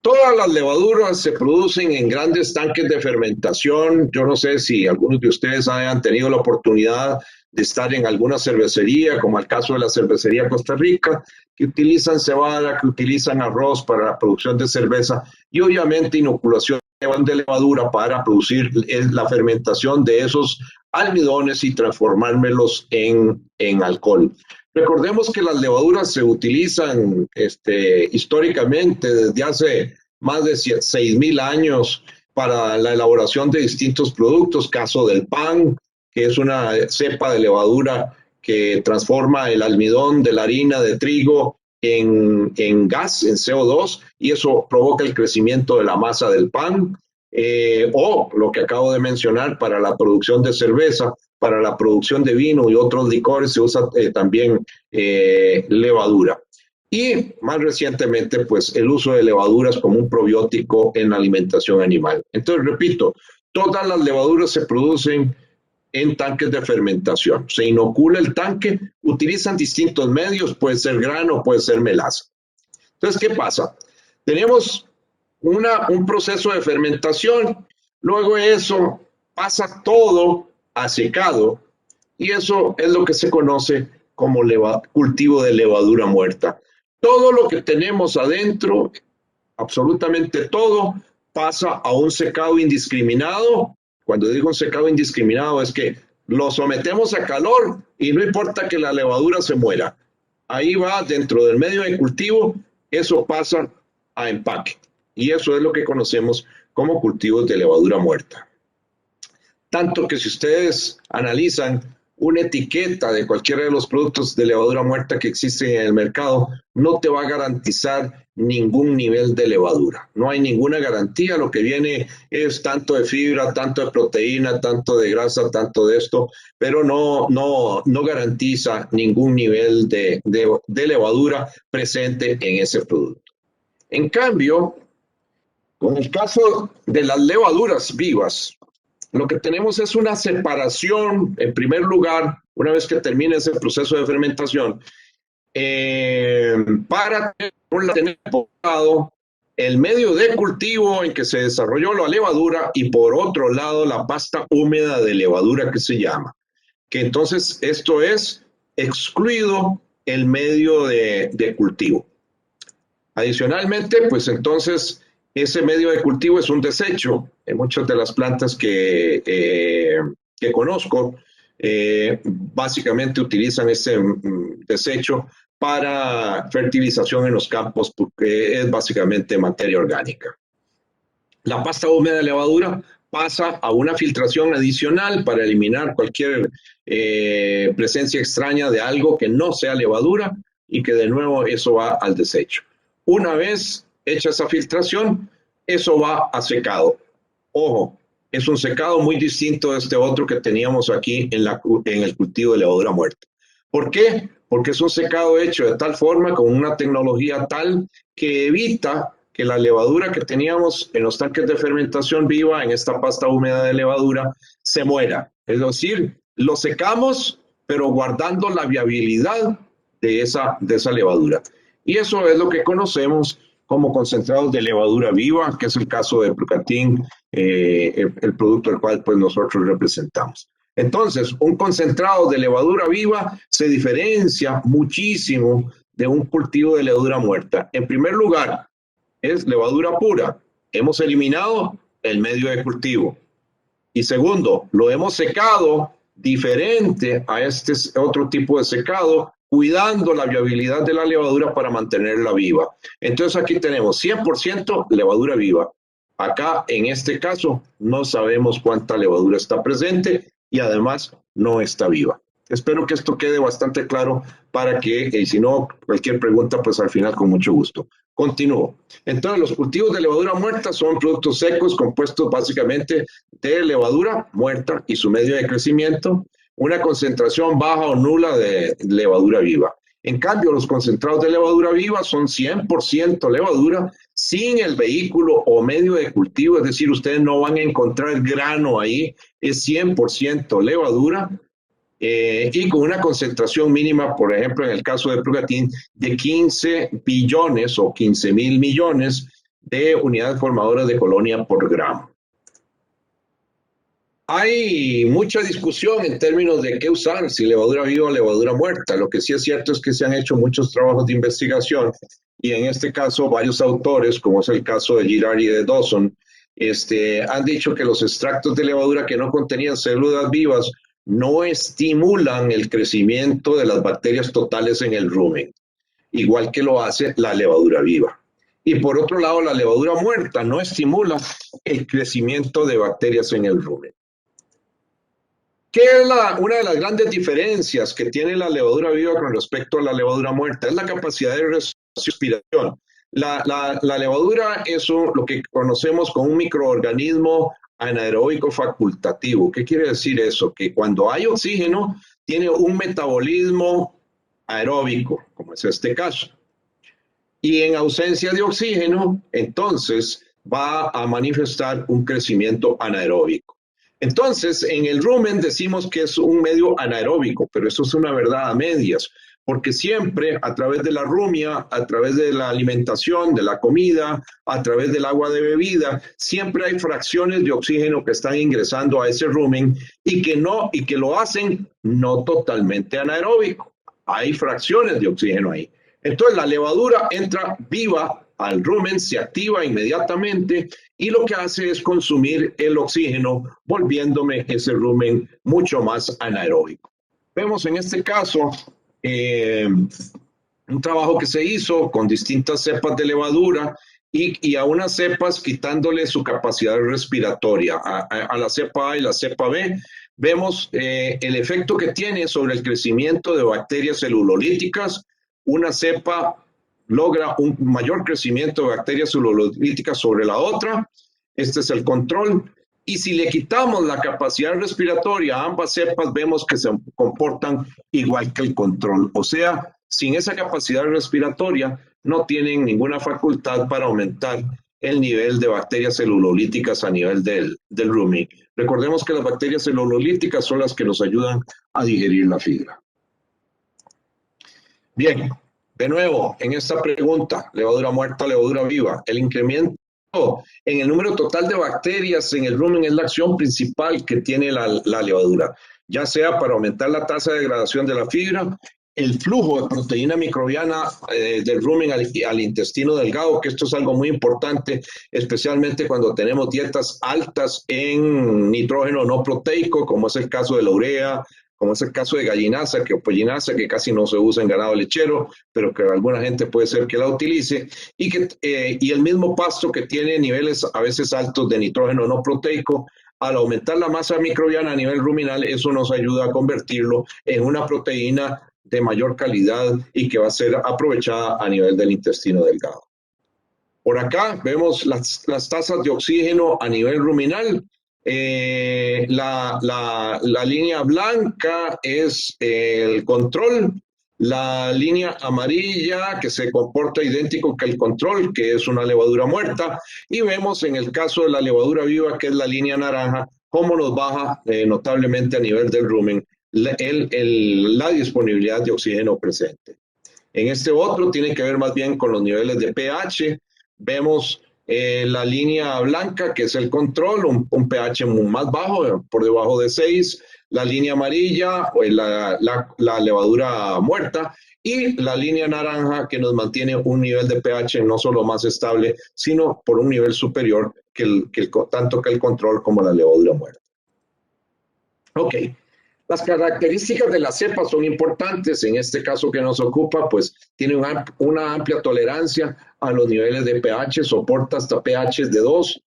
Todas las levaduras se producen en grandes tanques de fermentación. Yo no sé si algunos de ustedes hayan tenido la oportunidad de estar en alguna cervecería, como el caso de la cervecería Costa Rica, que utilizan cebada, que utilizan arroz para la producción de cerveza y obviamente inoculación de levadura para producir la fermentación de esos almidones y transformármelos en alcohol. Recordemos que las levaduras se utilizan históricamente desde hace más de 6,000 años para la elaboración de distintos productos, caso del pan, que es una cepa de levadura que transforma el almidón de la harina de trigo en gas, en CO2, y eso provoca el crecimiento de la masa del pan, o lo que acabo de mencionar para la producción de cerveza, para la producción de vino y otros licores se usa también levadura. Y más recientemente, pues el uso de levaduras como un probiótico en la alimentación animal. Entonces, repito, todas las levaduras se producen en tanques de fermentación. Se inocula el tanque, utilizan distintos medios, puede ser grano, puede ser melaza. Entonces, ¿qué pasa? Tenemos un proceso de fermentación, luego eso pasa todo a secado y eso es lo que se conoce como cultivo de levadura muerta. Todo lo que tenemos adentro, absolutamente todo, pasa a un secado indiscriminado. Cuando digo un secado indiscriminado es que lo sometemos a calor y no importa que la levadura se muera. Ahí va dentro del medio de cultivo, eso pasa a empaque. Y eso es lo que conocemos como cultivos de levadura muerta. Tanto que si ustedes analizan una etiqueta de cualquiera de los productos de levadura muerta que existen en el mercado no te va a garantizar ningún nivel de levadura. No hay ninguna garantía, lo que viene es tanto de fibra, tanto de proteína, tanto de grasa, tanto de esto, pero no garantiza ningún nivel de levadura presente en ese producto. En cambio, con el caso de las levaduras vivas, lo que tenemos es una separación, en primer lugar, una vez que termine ese proceso de fermentación, para tener enfocado el medio de cultivo en que se desarrolló la levadura y por otro lado la pasta húmeda de levadura que se llama. Que entonces esto es excluido el medio de cultivo. Adicionalmente, pues entonces ese medio de cultivo es un desecho en muchas de las plantas que conozco. Básicamente utilizan ese desecho para fertilización en los campos porque es básicamente materia orgánica. La pasta húmeda de levadura pasa a una filtración adicional para eliminar cualquier presencia extraña de algo que no sea levadura y que de nuevo eso va al desecho. Una vez hecha esa filtración, eso va a secado. Ojo, es un secado muy distinto de este otro que teníamos aquí en el cultivo de levadura muerta. ¿Por qué? Porque es un secado hecho de tal forma, con una tecnología tal, que evita que la levadura que teníamos en los tanques de fermentación viva, en esta pasta húmeda de levadura, se muera. Es decir, lo secamos, pero guardando la viabilidad de esa levadura. Y eso es lo que conocemos como concentrados de levadura viva, que es el caso de Prucatin, el producto al cual pues, nosotros representamos. Entonces, un concentrado de levadura viva se diferencia muchísimo de un cultivo de levadura muerta. En primer lugar, es levadura pura. Hemos eliminado el medio de cultivo. Y segundo, lo hemos secado diferente a este otro tipo de secado, cuidando la viabilidad de la levadura para mantenerla viva. Entonces aquí tenemos 100% levadura viva. Acá, en este caso, no sabemos cuánta levadura está presente y además no está viva. Espero que esto quede bastante claro para que, si no, cualquier pregunta, pues al final con mucho gusto. Continúo. Entonces, los cultivos de levadura muerta son productos secos compuestos básicamente de levadura muerta y su medio de crecimiento, una concentración baja o nula de levadura viva. En cambio, los concentrados de levadura viva son 100% levadura sin el vehículo o medio de cultivo, es decir, ustedes no van a encontrar el grano ahí, es 100% levadura y con una concentración mínima, por ejemplo, en el caso de Prucatin, de 15 billones o 15.000 millones de unidades formadoras de colonia por gramo. Hay mucha discusión en términos de qué usar, si levadura viva o levadura muerta. Lo que sí es cierto es que se han hecho muchos trabajos de investigación y en este caso varios autores, como es el caso de Girard y de Dawson, han dicho que los extractos de levadura que no contenían células vivas no estimulan el crecimiento de las bacterias totales en el rumen, igual que lo hace la levadura viva. Y por otro lado, la levadura muerta no estimula el crecimiento de bacterias en el rumen. ¿Qué es una de las grandes diferencias que tiene la levadura viva con respecto a la levadura muerta? Es la capacidad de respiración. La levadura es lo que conocemos como un microorganismo anaeróbico facultativo. ¿Qué quiere decir eso? Que cuando hay oxígeno, tiene un metabolismo aeróbico, como es este caso. Y en ausencia de oxígeno, entonces va a manifestar un crecimiento anaeróbico. Entonces, en el rumen decimos que es un medio anaeróbico, pero eso es una verdad a medias, porque siempre a través de la rumia, a través de la alimentación, de la comida, a través del agua de bebida, siempre hay fracciones de oxígeno que están ingresando a ese rumen y que lo hacen no totalmente anaeróbico. Hay fracciones de oxígeno ahí. Entonces la levadura entra viva al rumen, se activa inmediatamente y lo que hace es consumir el oxígeno, volviéndome ese rumen mucho más anaeróbico. Vemos en este caso un trabajo que se hizo con distintas cepas de levadura y a unas cepas quitándole su capacidad respiratoria. A la cepa A y la cepa B vemos el efecto que tiene sobre el crecimiento de bacterias celulolíticas. Una cepa logra un mayor crecimiento de bacterias celulolíticas sobre la otra. Este es el control. Y si le quitamos la capacidad respiratoria a ambas cepas, vemos que se comportan igual que el control. O sea, sin esa capacidad respiratoria, no tienen ninguna facultad para aumentar el nivel de bacterias celulolíticas a nivel del rumen. Recordemos que las bacterias celulolíticas son las que nos ayudan a digerir la fibra. Bien, de nuevo, en esta pregunta, levadura muerta, levadura viva, el incremento en el número total de bacterias en el rumen es la acción principal que tiene la levadura, ya sea para aumentar la tasa de degradación de la fibra, el flujo de proteína microbiana del rumen al intestino delgado, que esto es algo muy importante, especialmente cuando tenemos dietas altas en nitrógeno no proteico, como es el caso de la urea, como es el caso de gallinaza, que pollinaza, que casi no se usa en ganado lechero, pero que alguna gente puede ser que la utilice, y el mismo pasto que tiene niveles a veces altos de nitrógeno no proteico. Al aumentar la masa microbiana a nivel ruminal, eso nos ayuda a convertirlo en una proteína de mayor calidad y que va a ser aprovechada a nivel del intestino delgado. Por acá vemos las tasas de oxígeno a nivel ruminal. La línea blanca es el control, la línea amarilla que se comporta idéntico que el control, que es una levadura muerta, y vemos en el caso de la levadura viva, que es la línea naranja, cómo nos baja notablemente a nivel del rumen la disponibilidad de oxígeno presente. En este otro tiene que ver más bien con los niveles de pH. Vemos la línea blanca, que es el control, un pH más bajo, por debajo de 6. La línea amarilla, la levadura muerta. Y la línea naranja, que nos mantiene un nivel de pH no solo más estable, sino por un nivel superior tanto que el control como la levadura muerta. Ok. Las características de la cepa son importantes. En este caso que nos ocupa, pues tiene una amplia tolerancia a los niveles de pH, soporta hasta pH de 2,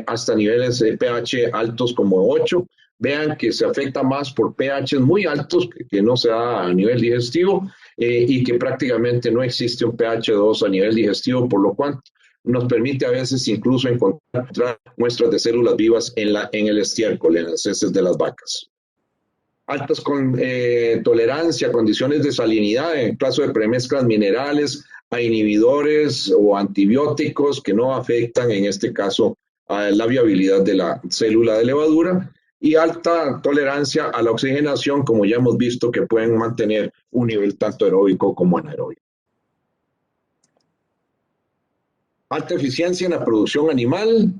hasta niveles de pH altos como 8. Vean que se afecta más por pH muy altos, que no se da a nivel digestivo, y que prácticamente no existe un pH 2 a nivel digestivo, por lo cual nos permite a veces incluso encontrar muestras de células vivas en el estiércol, en las heces de las vacas. Altas con tolerancia a condiciones de salinidad en caso de premezclas minerales, a inhibidores o antibióticos que no afectan en este caso a la viabilidad de la célula de levadura, y alta tolerancia a la oxigenación, como ya hemos visto, que pueden mantener un nivel tanto aeróbico como anaeróbico. Alta eficiencia en la producción animal,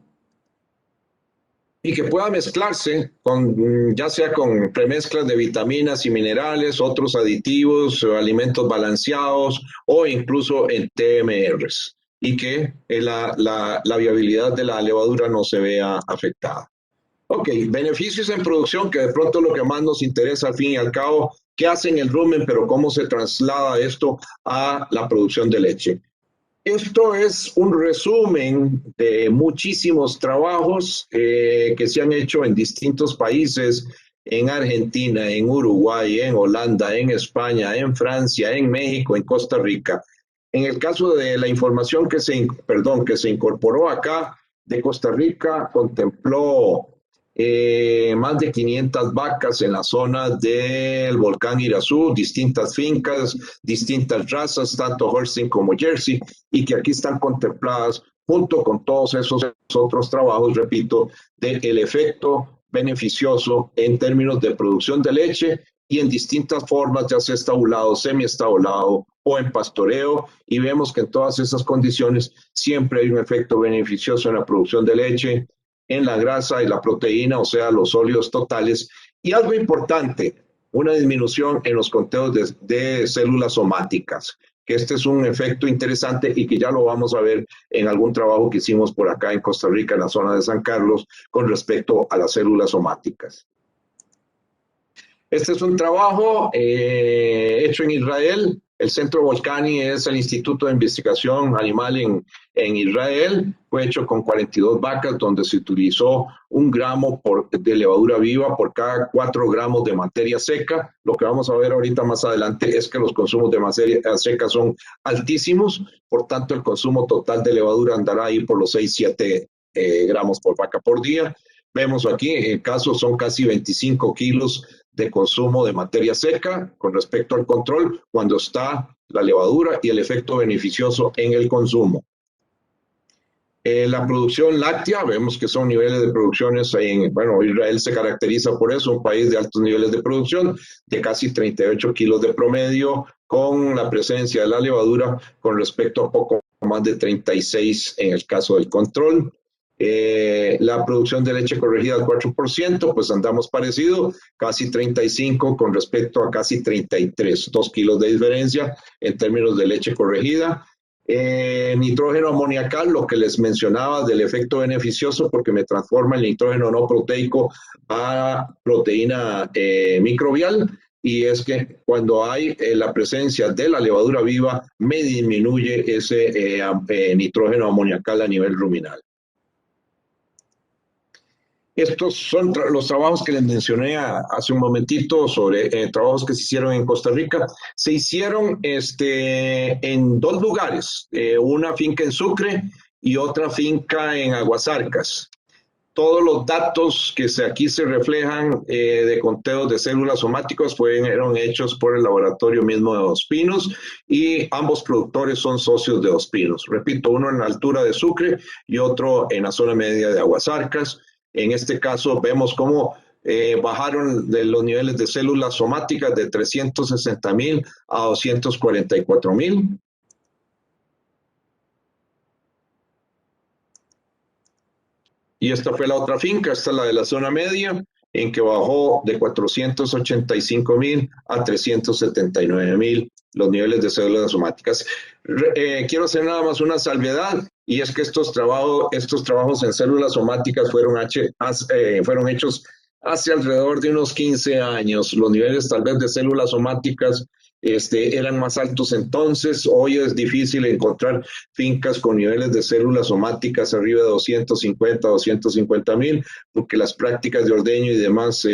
y que pueda mezclarse ya sea con premezclas de vitaminas y minerales, otros aditivos, alimentos balanceados o incluso en TMRs, y que la viabilidad de la levadura no se vea afectada. Ok, beneficios en producción, que de pronto lo que más nos interesa al fin y al cabo, qué hace en el rumen, pero cómo se traslada esto a la producción de leche. Esto es un resumen de muchísimos trabajos que se han hecho en distintos países, en Argentina, en Uruguay, en Holanda, en España, en Francia, en México, en Costa Rica. En el caso de la información que se incorporó acá de Costa Rica, contempló más de 500 vacas en la zona del volcán Irazú, distintas fincas, distintas razas, tanto Holstein como Jersey, y que aquí están contempladas junto con todos esos otros trabajos, repito, del efecto beneficioso en términos de producción de leche y en distintas formas, ya sea estabulado, semiestabulado o en pastoreo, y vemos que en todas esas condiciones siempre hay un efecto beneficioso en la producción de leche, en la grasa y la proteína, o sea, los sólidos totales. Y algo importante, una disminución en los conteos de células somáticas, que este es un efecto interesante y que ya lo vamos a ver en algún trabajo que hicimos por acá en Costa Rica, en la zona de San Carlos, con respecto a las células somáticas. Este es un trabajo hecho en Israel. El Centro Volcani es el Instituto de Investigación Animal en Israel. fue hecho con 42 vacas, donde se utilizó 1 gramo de levadura viva por cada 4 gramos de materia seca. Lo que vamos a ver ahorita más adelante es que los consumos de materia seca son altísimos, por tanto el consumo total de levadura andará ahí por los 6-7 gramos por vaca por día. Vemos aquí, en el caso son casi 25 kilos de consumo de materia seca con respecto al control cuando está la levadura y el efecto beneficioso en el consumo. La producción láctea, vemos que son niveles de producciones bueno, Israel se caracteriza por eso, un país de altos niveles de producción, de casi 38 kilos de promedio, con la presencia de la levadura con respecto a poco más de 36 en el caso del control. La producción de leche corregida al 4%, pues andamos parecido, casi 35 con respecto a casi 33, 2 kilos de diferencia en términos de leche corregida. Nitrógeno amoniacal, lo que les mencionaba del efecto beneficioso, porque me transforma el nitrógeno no proteico a proteína microbial, y es que cuando hay la presencia de la levadura viva, me disminuye ese nitrógeno amoniacal a nivel ruminal. Estos son los trabajos que les mencioné hace un momentito sobre trabajos que se hicieron en Costa Rica. Se hicieron en 2 lugares, una finca en Sucre y otra finca en Aguasarcas. Todos los datos que aquí se reflejan de conteos de células somáticas fueron hechos por el laboratorio mismo de Dos Pinos, y ambos productores son socios de Dos Pinos. Repito, uno en la altura de Sucre y otro en la zona media de Aguasarcas. En este caso vemos cómo bajaron los niveles de células somáticas de 360,000 a 244,000. Y esta fue la otra finca, esta es la de la zona media, en que bajó de 485,000 a 379,000 los niveles de células somáticas. Quiero hacer nada más una salvedad, y es que estos trabajos en células somáticas fueron hechos hace alrededor de unos 15 años. Los niveles tal vez de células somáticas eran más altos entonces. Hoy es difícil encontrar fincas con niveles de células somáticas arriba de 250,000, porque las prácticas de ordeño y demás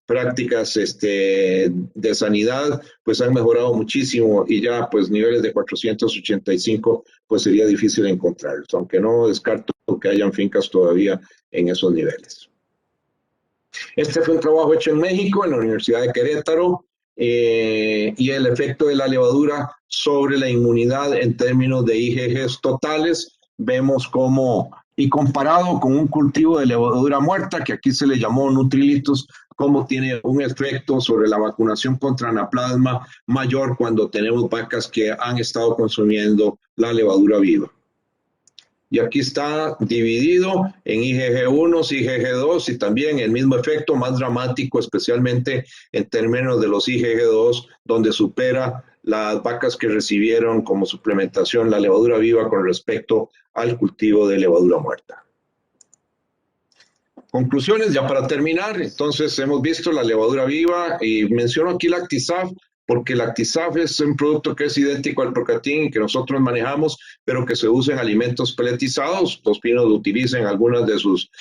prácticas de sanidad pues han mejorado muchísimo, y ya pues niveles de 485 pues sería difícil encontrarlos, aunque no descarto que hayan fincas todavía en esos niveles. Este fue un trabajo hecho en México, en la Universidad de Querétaro, y el efecto de la levadura sobre la inmunidad en términos de IgGs totales. Vemos cómo, y comparado con un cultivo de levadura muerta, que aquí se le llamó Nutrilitos, cómo tiene un efecto sobre la vacunación contra anaplasma mayor cuando tenemos vacas que han estado consumiendo la levadura viva. Y aquí está dividido en IgG1, IgG2, y también el mismo efecto más dramático, especialmente en términos de los IgG2, donde supera las vacas que recibieron como suplementación la levadura viva con respecto al cultivo de levadura muerta. Conclusiones, ya para terminar. Entonces hemos visto la levadura viva, y menciono aquí Lactisaf, porque Lactisaf es un producto que es idéntico al Procatin que nosotros manejamos, pero que se usa en alimentos peletizados. Dos Pinos lo utiliza en algunas de sus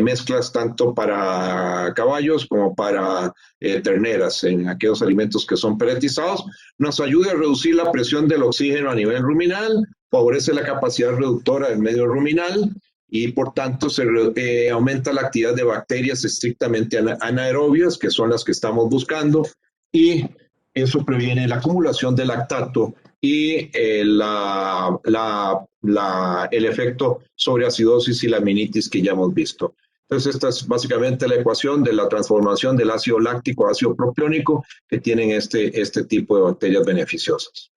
mezclas, tanto para caballos como para terneras, en aquellos alimentos que son peletizados. Nos ayuda a reducir la presión del oxígeno a nivel ruminal, favorece la capacidad reductora del medio ruminal, y por tanto se aumenta la actividad de bacterias estrictamente anaerobias, que son las que estamos buscando, y eso previene la acumulación de lactato y el efecto sobre acidosis y la aminitis que ya hemos visto. Entonces, esta es básicamente la ecuación de la transformación del ácido láctico a ácido propiónico que tienen este tipo de bacterias beneficiosas.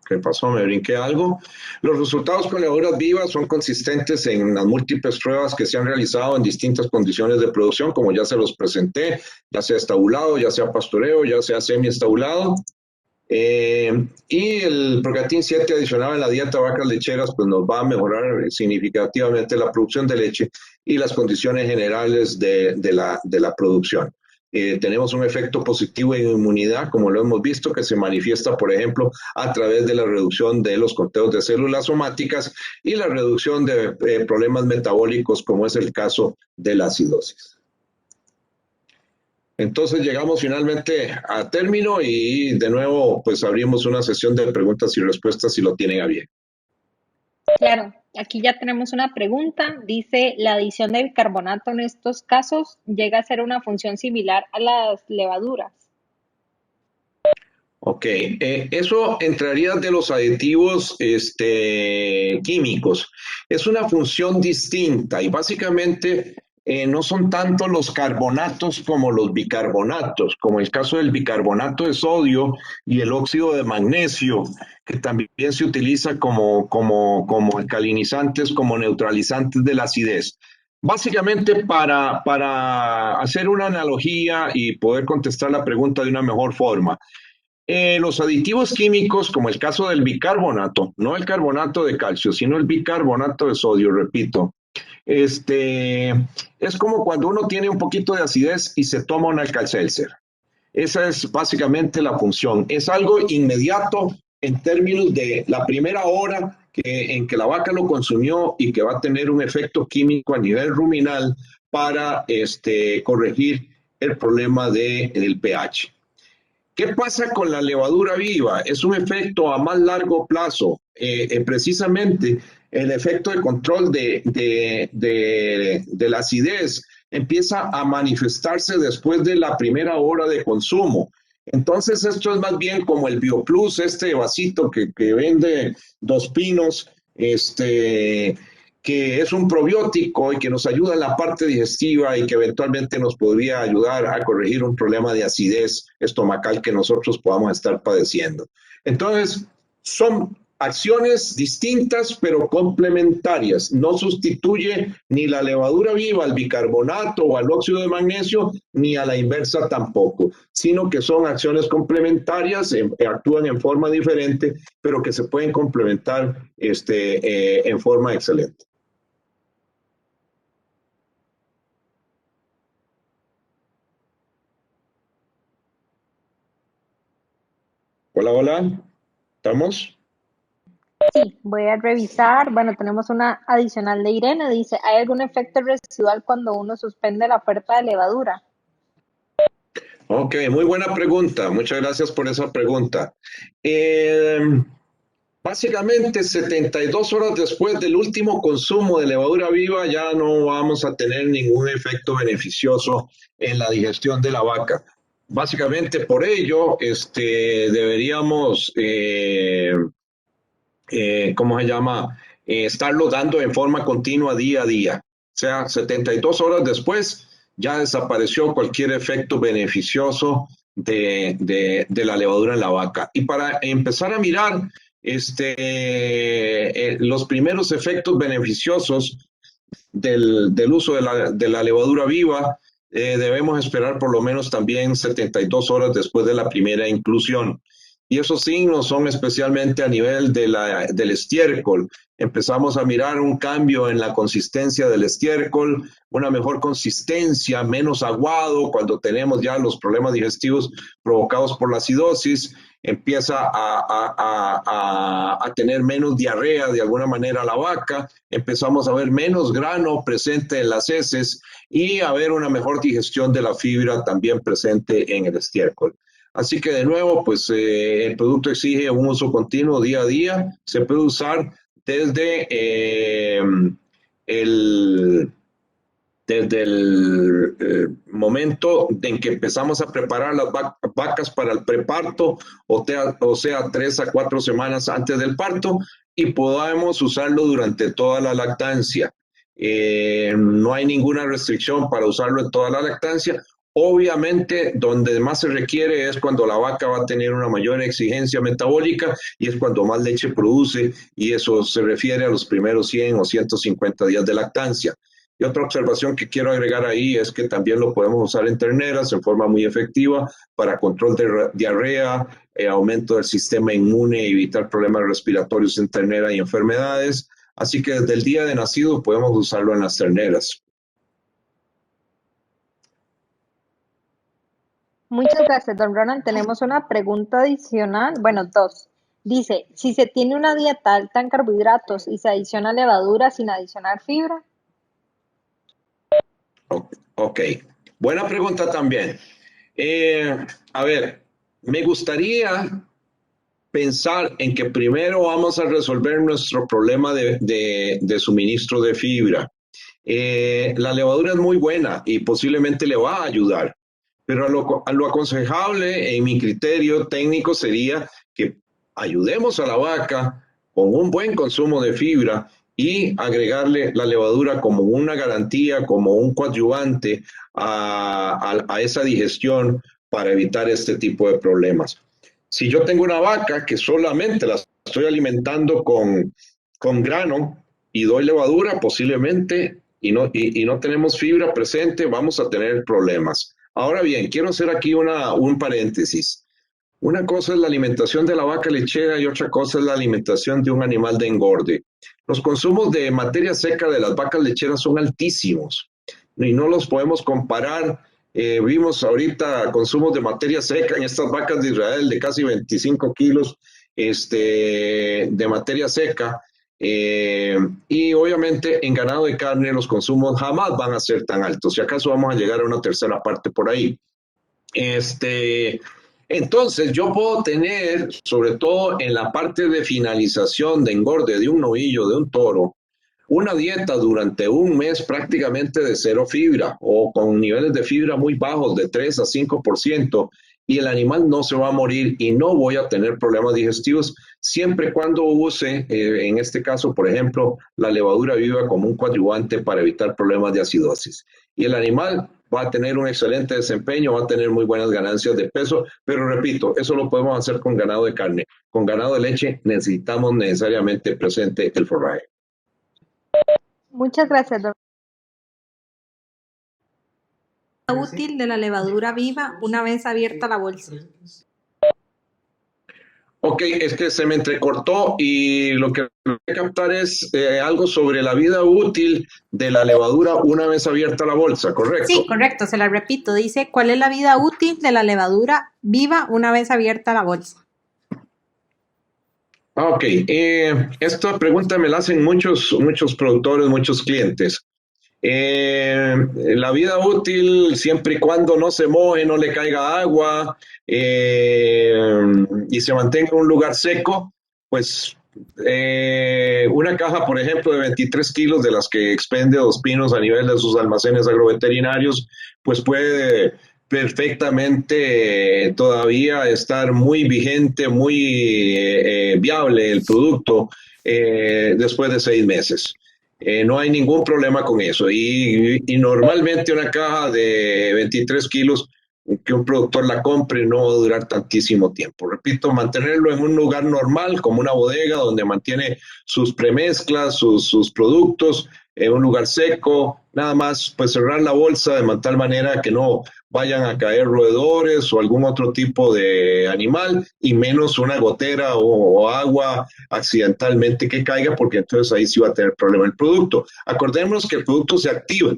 ¿Qué pasó? Me brinqué algo. Los resultados con levaduras vivas son consistentes en las múltiples pruebas que se han realizado en distintas condiciones de producción, como ya se los presenté, ya sea estabulado, ya sea pastoreo, ya sea semi-estabulado. Y el Procatin 7 adicionado en la dieta de vacas lecheras pues nos va a mejorar significativamente la producción de leche y las condiciones generales de la producción. tenemos un efecto positivo en inmunidad, como lo hemos visto, que se manifiesta, por ejemplo, a través de la reducción de los conteos de células somáticas y la reducción de problemas metabólicos, como es el caso de la acidosis. Entonces llegamos finalmente a término y de nuevo pues abrimos una sesión de preguntas y respuestas si lo tienen a bien. Claro, aquí ya tenemos una pregunta. Dice, ¿la adición de bicarbonato en estos casos llega a ser una función similar a las levaduras? Ok, eso entraría de los aditivos químicos. Es una función distinta y básicamente no son tanto los carbonatos como los bicarbonatos, como el caso del bicarbonato de sodio y el óxido de magnesio, que también se utiliza como alcalinizantes, como neutralizantes de la acidez. Básicamente, para hacer una analogía y poder contestar la pregunta de una mejor forma, los aditivos químicos, como el caso del bicarbonato, no el carbonato de calcio, sino el bicarbonato de sodio, repito, es como cuando uno tiene un poquito de acidez y se toma un Alka-Seltzer. Esa es básicamente la función. Es algo inmediato en términos de la primera hora en que la vaca lo consumió y que va a tener un efecto químico a nivel ruminal para corregir el problema del pH. ¿Qué pasa con la levadura viva? Es un efecto a más largo plazo. Precisamente el efecto de control de la acidez empieza a manifestarse después de la primera hora de consumo. Entonces esto es más bien como el BioPlus, este vasito que vende Dos Pinos, que es un probiótico y que nos ayuda en la parte digestiva y que eventualmente nos podría ayudar a corregir un problema de acidez estomacal que nosotros podamos estar padeciendo. Entonces, son acciones distintas pero complementarias. No sustituye ni la levadura viva al bicarbonato o al óxido de magnesio, ni a la inversa tampoco, sino que son acciones complementarias, actúan en forma diferente, pero que se pueden complementar en forma excelente. Hola, hola, ¿estamos? Sí, voy a revisar. Bueno, tenemos una adicional de Irene. Dice, ¿hay algún efecto residual cuando uno suspende la oferta de levadura? Ok, muy buena pregunta. Muchas gracias por esa pregunta. Eh, Básicamente, 72 horas después del último consumo de levadura viva ya no vamos a tener ningún efecto beneficioso en la digestión de la vaca. Básicamente por ello, deberíamos ¿cómo se llama? Estarlo dando en forma continua día a día. O sea, 72 horas después ya desapareció cualquier efecto beneficioso de la levadura en la vaca. Y para empezar a mirar los primeros efectos beneficiosos del uso de la levadura viva, debemos esperar por lo menos también 72 horas después de la primera inclusión. Y esos signos son especialmente a nivel del estiércol. Empezamos a mirar un cambio en la consistencia del estiércol, una mejor consistencia, menos aguado cuando tenemos ya los problemas digestivos provocados por la acidosis. Empieza a tener menos diarrea de alguna manera la vaca, empezamos a ver menos grano presente en las heces y a ver una mejor digestión de la fibra también presente en el estiércol. Así que de nuevo, pues el producto exige un uso continuo día a día. Se puede usar desde el, momento en que empezamos a preparar las vacas para el preparto, o sea, 3 a 4 semanas antes del parto, y podamos usarlo durante toda la lactancia. No hay ninguna restricción para usarlo en toda la lactancia. Obviamente, donde más se requiere es cuando la vaca va a tener una mayor exigencia metabólica y es cuando más leche produce, y eso se refiere a los primeros 100 o 150 días de lactancia. Y otra observación que quiero agregar ahí es que también lo podemos usar en terneras en forma muy efectiva para control de diarrea, aumento del sistema inmune, evitar problemas respiratorios en ternera y enfermedades. Así que desde el día de nacido podemos usarlo en las terneras. Muchas gracias, don Ronald. Tenemos una pregunta adicional, bueno, dos. Dice, si se tiene una dieta alta en carbohidratos y se adiciona levadura sin adicionar fibra. Ok, buena pregunta también. A ver, me gustaría pensar en que primero vamos a resolver nuestro problema de suministro de fibra. La levadura es muy buena y posiblemente le va a ayudar, pero a lo aconsejable, en mi criterio técnico, sería que ayudemos a la vaca con un buen consumo de fibra y agregarle la levadura como una garantía, como un coadyuvante a esa digestión para evitar este tipo de problemas. Si yo tengo una vaca que solamente la estoy alimentando con grano y doy levadura, posiblemente, y no tenemos fibra presente, vamos a tener problemas. Ahora bien, quiero hacer aquí un paréntesis. Una cosa es la alimentación de la vaca lechera y otra cosa es la alimentación de un animal de engorde. Los consumos de materia seca de las vacas lecheras son altísimos y no los podemos comparar. Vimos ahorita consumos de materia seca en estas vacas de Israel de casi 25 kilos de materia seca. Y obviamente en ganado de carne los consumos jamás van a ser tan altos. Si acaso vamos a llegar a una tercera parte por ahí. Entonces yo puedo tener, sobre todo en la parte de finalización de engorde de un novillo, de un toro, una dieta durante un mes prácticamente de cero fibra o con niveles de fibra muy bajos de 3 a 5% y el animal no se va a morir y no voy a tener problemas digestivos siempre y cuando use, en este caso, por ejemplo, la levadura viva como un coadyuvante para evitar problemas de acidosis. Y el animal va a tener un excelente desempeño, va a tener muy buenas ganancias de peso, pero repito, eso lo podemos hacer con ganado de carne. Con ganado de leche necesitamos necesariamente presente el forraje. Muchas gracias, don Útil de la levadura viva una vez abierta la bolsa. Ok, es que se me entrecortó y lo que voy a captar es algo sobre la vida útil de la levadura una vez abierta la bolsa, ¿correcto? Sí, correcto, se la repito. Dice, ¿cuál es la vida útil de la levadura viva una vez abierta la bolsa? Ok, esta pregunta me la hacen muchos productores, muchos clientes. La vida útil, siempre y cuando no se moje, no le caiga agua y se mantenga en un lugar seco, pues una caja, por ejemplo, de 23 kilos de las que expende Dos Pinos a nivel de sus almacenes agroveterinarios, pues puede perfectamente todavía estar muy vigente, muy viable el producto después de 6 meses. No hay ningún problema con eso. Y normalmente una caja de 23 kilos que un productor la compre no va a durar tantísimo tiempo. Repito, mantenerlo en un lugar normal, como una bodega, donde mantiene sus premezclas, sus productos, en un lugar seco, nada más, pues cerrar la bolsa de tal manera que no vayan a caer roedores o algún otro tipo de animal, y menos una gotera o agua accidentalmente que caiga, porque entonces ahí sí va a tener problema el producto. Acordémonos que el producto se activa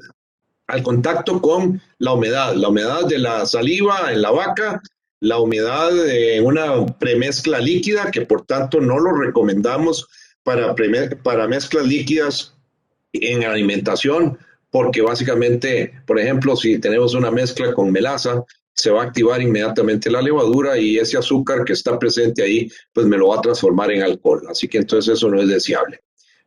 al contacto con la humedad de la saliva en la vaca, la humedad en una premezcla líquida, que por tanto no lo recomendamos para mezclas líquidas en alimentación, porque básicamente, por ejemplo, si tenemos una mezcla con melaza, se va a activar inmediatamente la levadura y ese azúcar que está presente ahí, pues me lo va a transformar en alcohol. Así que entonces eso no es deseable.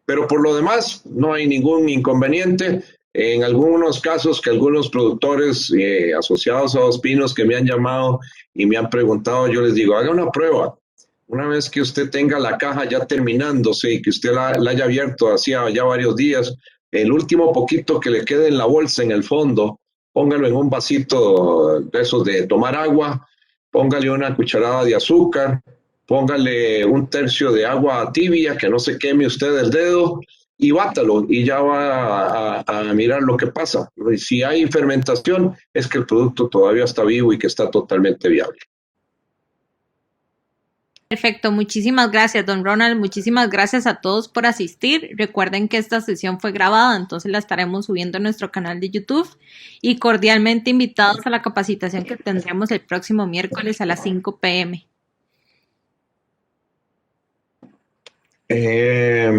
Pero por lo demás, no hay ningún inconveniente. En algunos casos que algunos productores asociados a Dos Pinos que me han llamado y me han preguntado, yo les digo, haga una prueba. Una vez que usted tenga la caja ya terminándose y que usted la haya abierto hacía ya varios días, el último poquito que le quede en la bolsa, en el fondo, póngalo en un vasito de esos de tomar agua, póngale una cucharada de azúcar, póngale un tercio de agua tibia, que no se queme usted el dedo, y bátalo, y ya va a mirar lo que pasa. Si hay fermentación, es que el producto todavía está vivo y que está totalmente viable. Perfecto, muchísimas gracias, don Ronald. Muchísimas gracias a todos por asistir. Recuerden que esta sesión fue grabada, entonces la estaremos subiendo a nuestro canal de YouTube y cordialmente invitados a la capacitación que tendremos el próximo miércoles a las 5 p.m.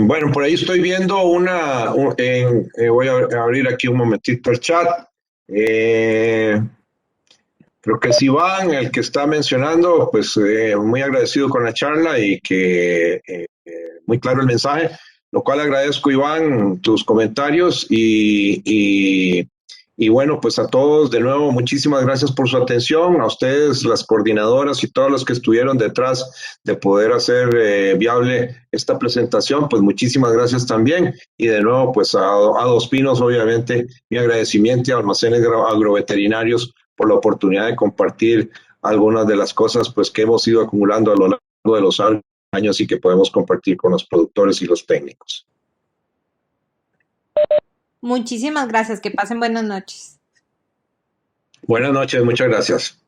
Bueno, por ahí estoy viendo voy a abrir aquí un momentito el chat. Creo que es Iván el que está mencionando, pues muy agradecido con la charla y que muy claro el mensaje, lo cual agradezco, Iván, tus comentarios y bueno, pues a todos de nuevo, muchísimas gracias por su atención, a ustedes, las coordinadoras y todos los que estuvieron detrás de poder hacer viable esta presentación, pues muchísimas gracias también y de nuevo, pues a Dos Pinos, obviamente, mi agradecimiento y a Almacenes Agroveterinarios por la oportunidad de compartir algunas de las cosas pues que hemos ido acumulando a lo largo de los años y que podemos compartir con los productores y los técnicos. Muchísimas gracias, que pasen buenas noches. Buenas noches, muchas gracias.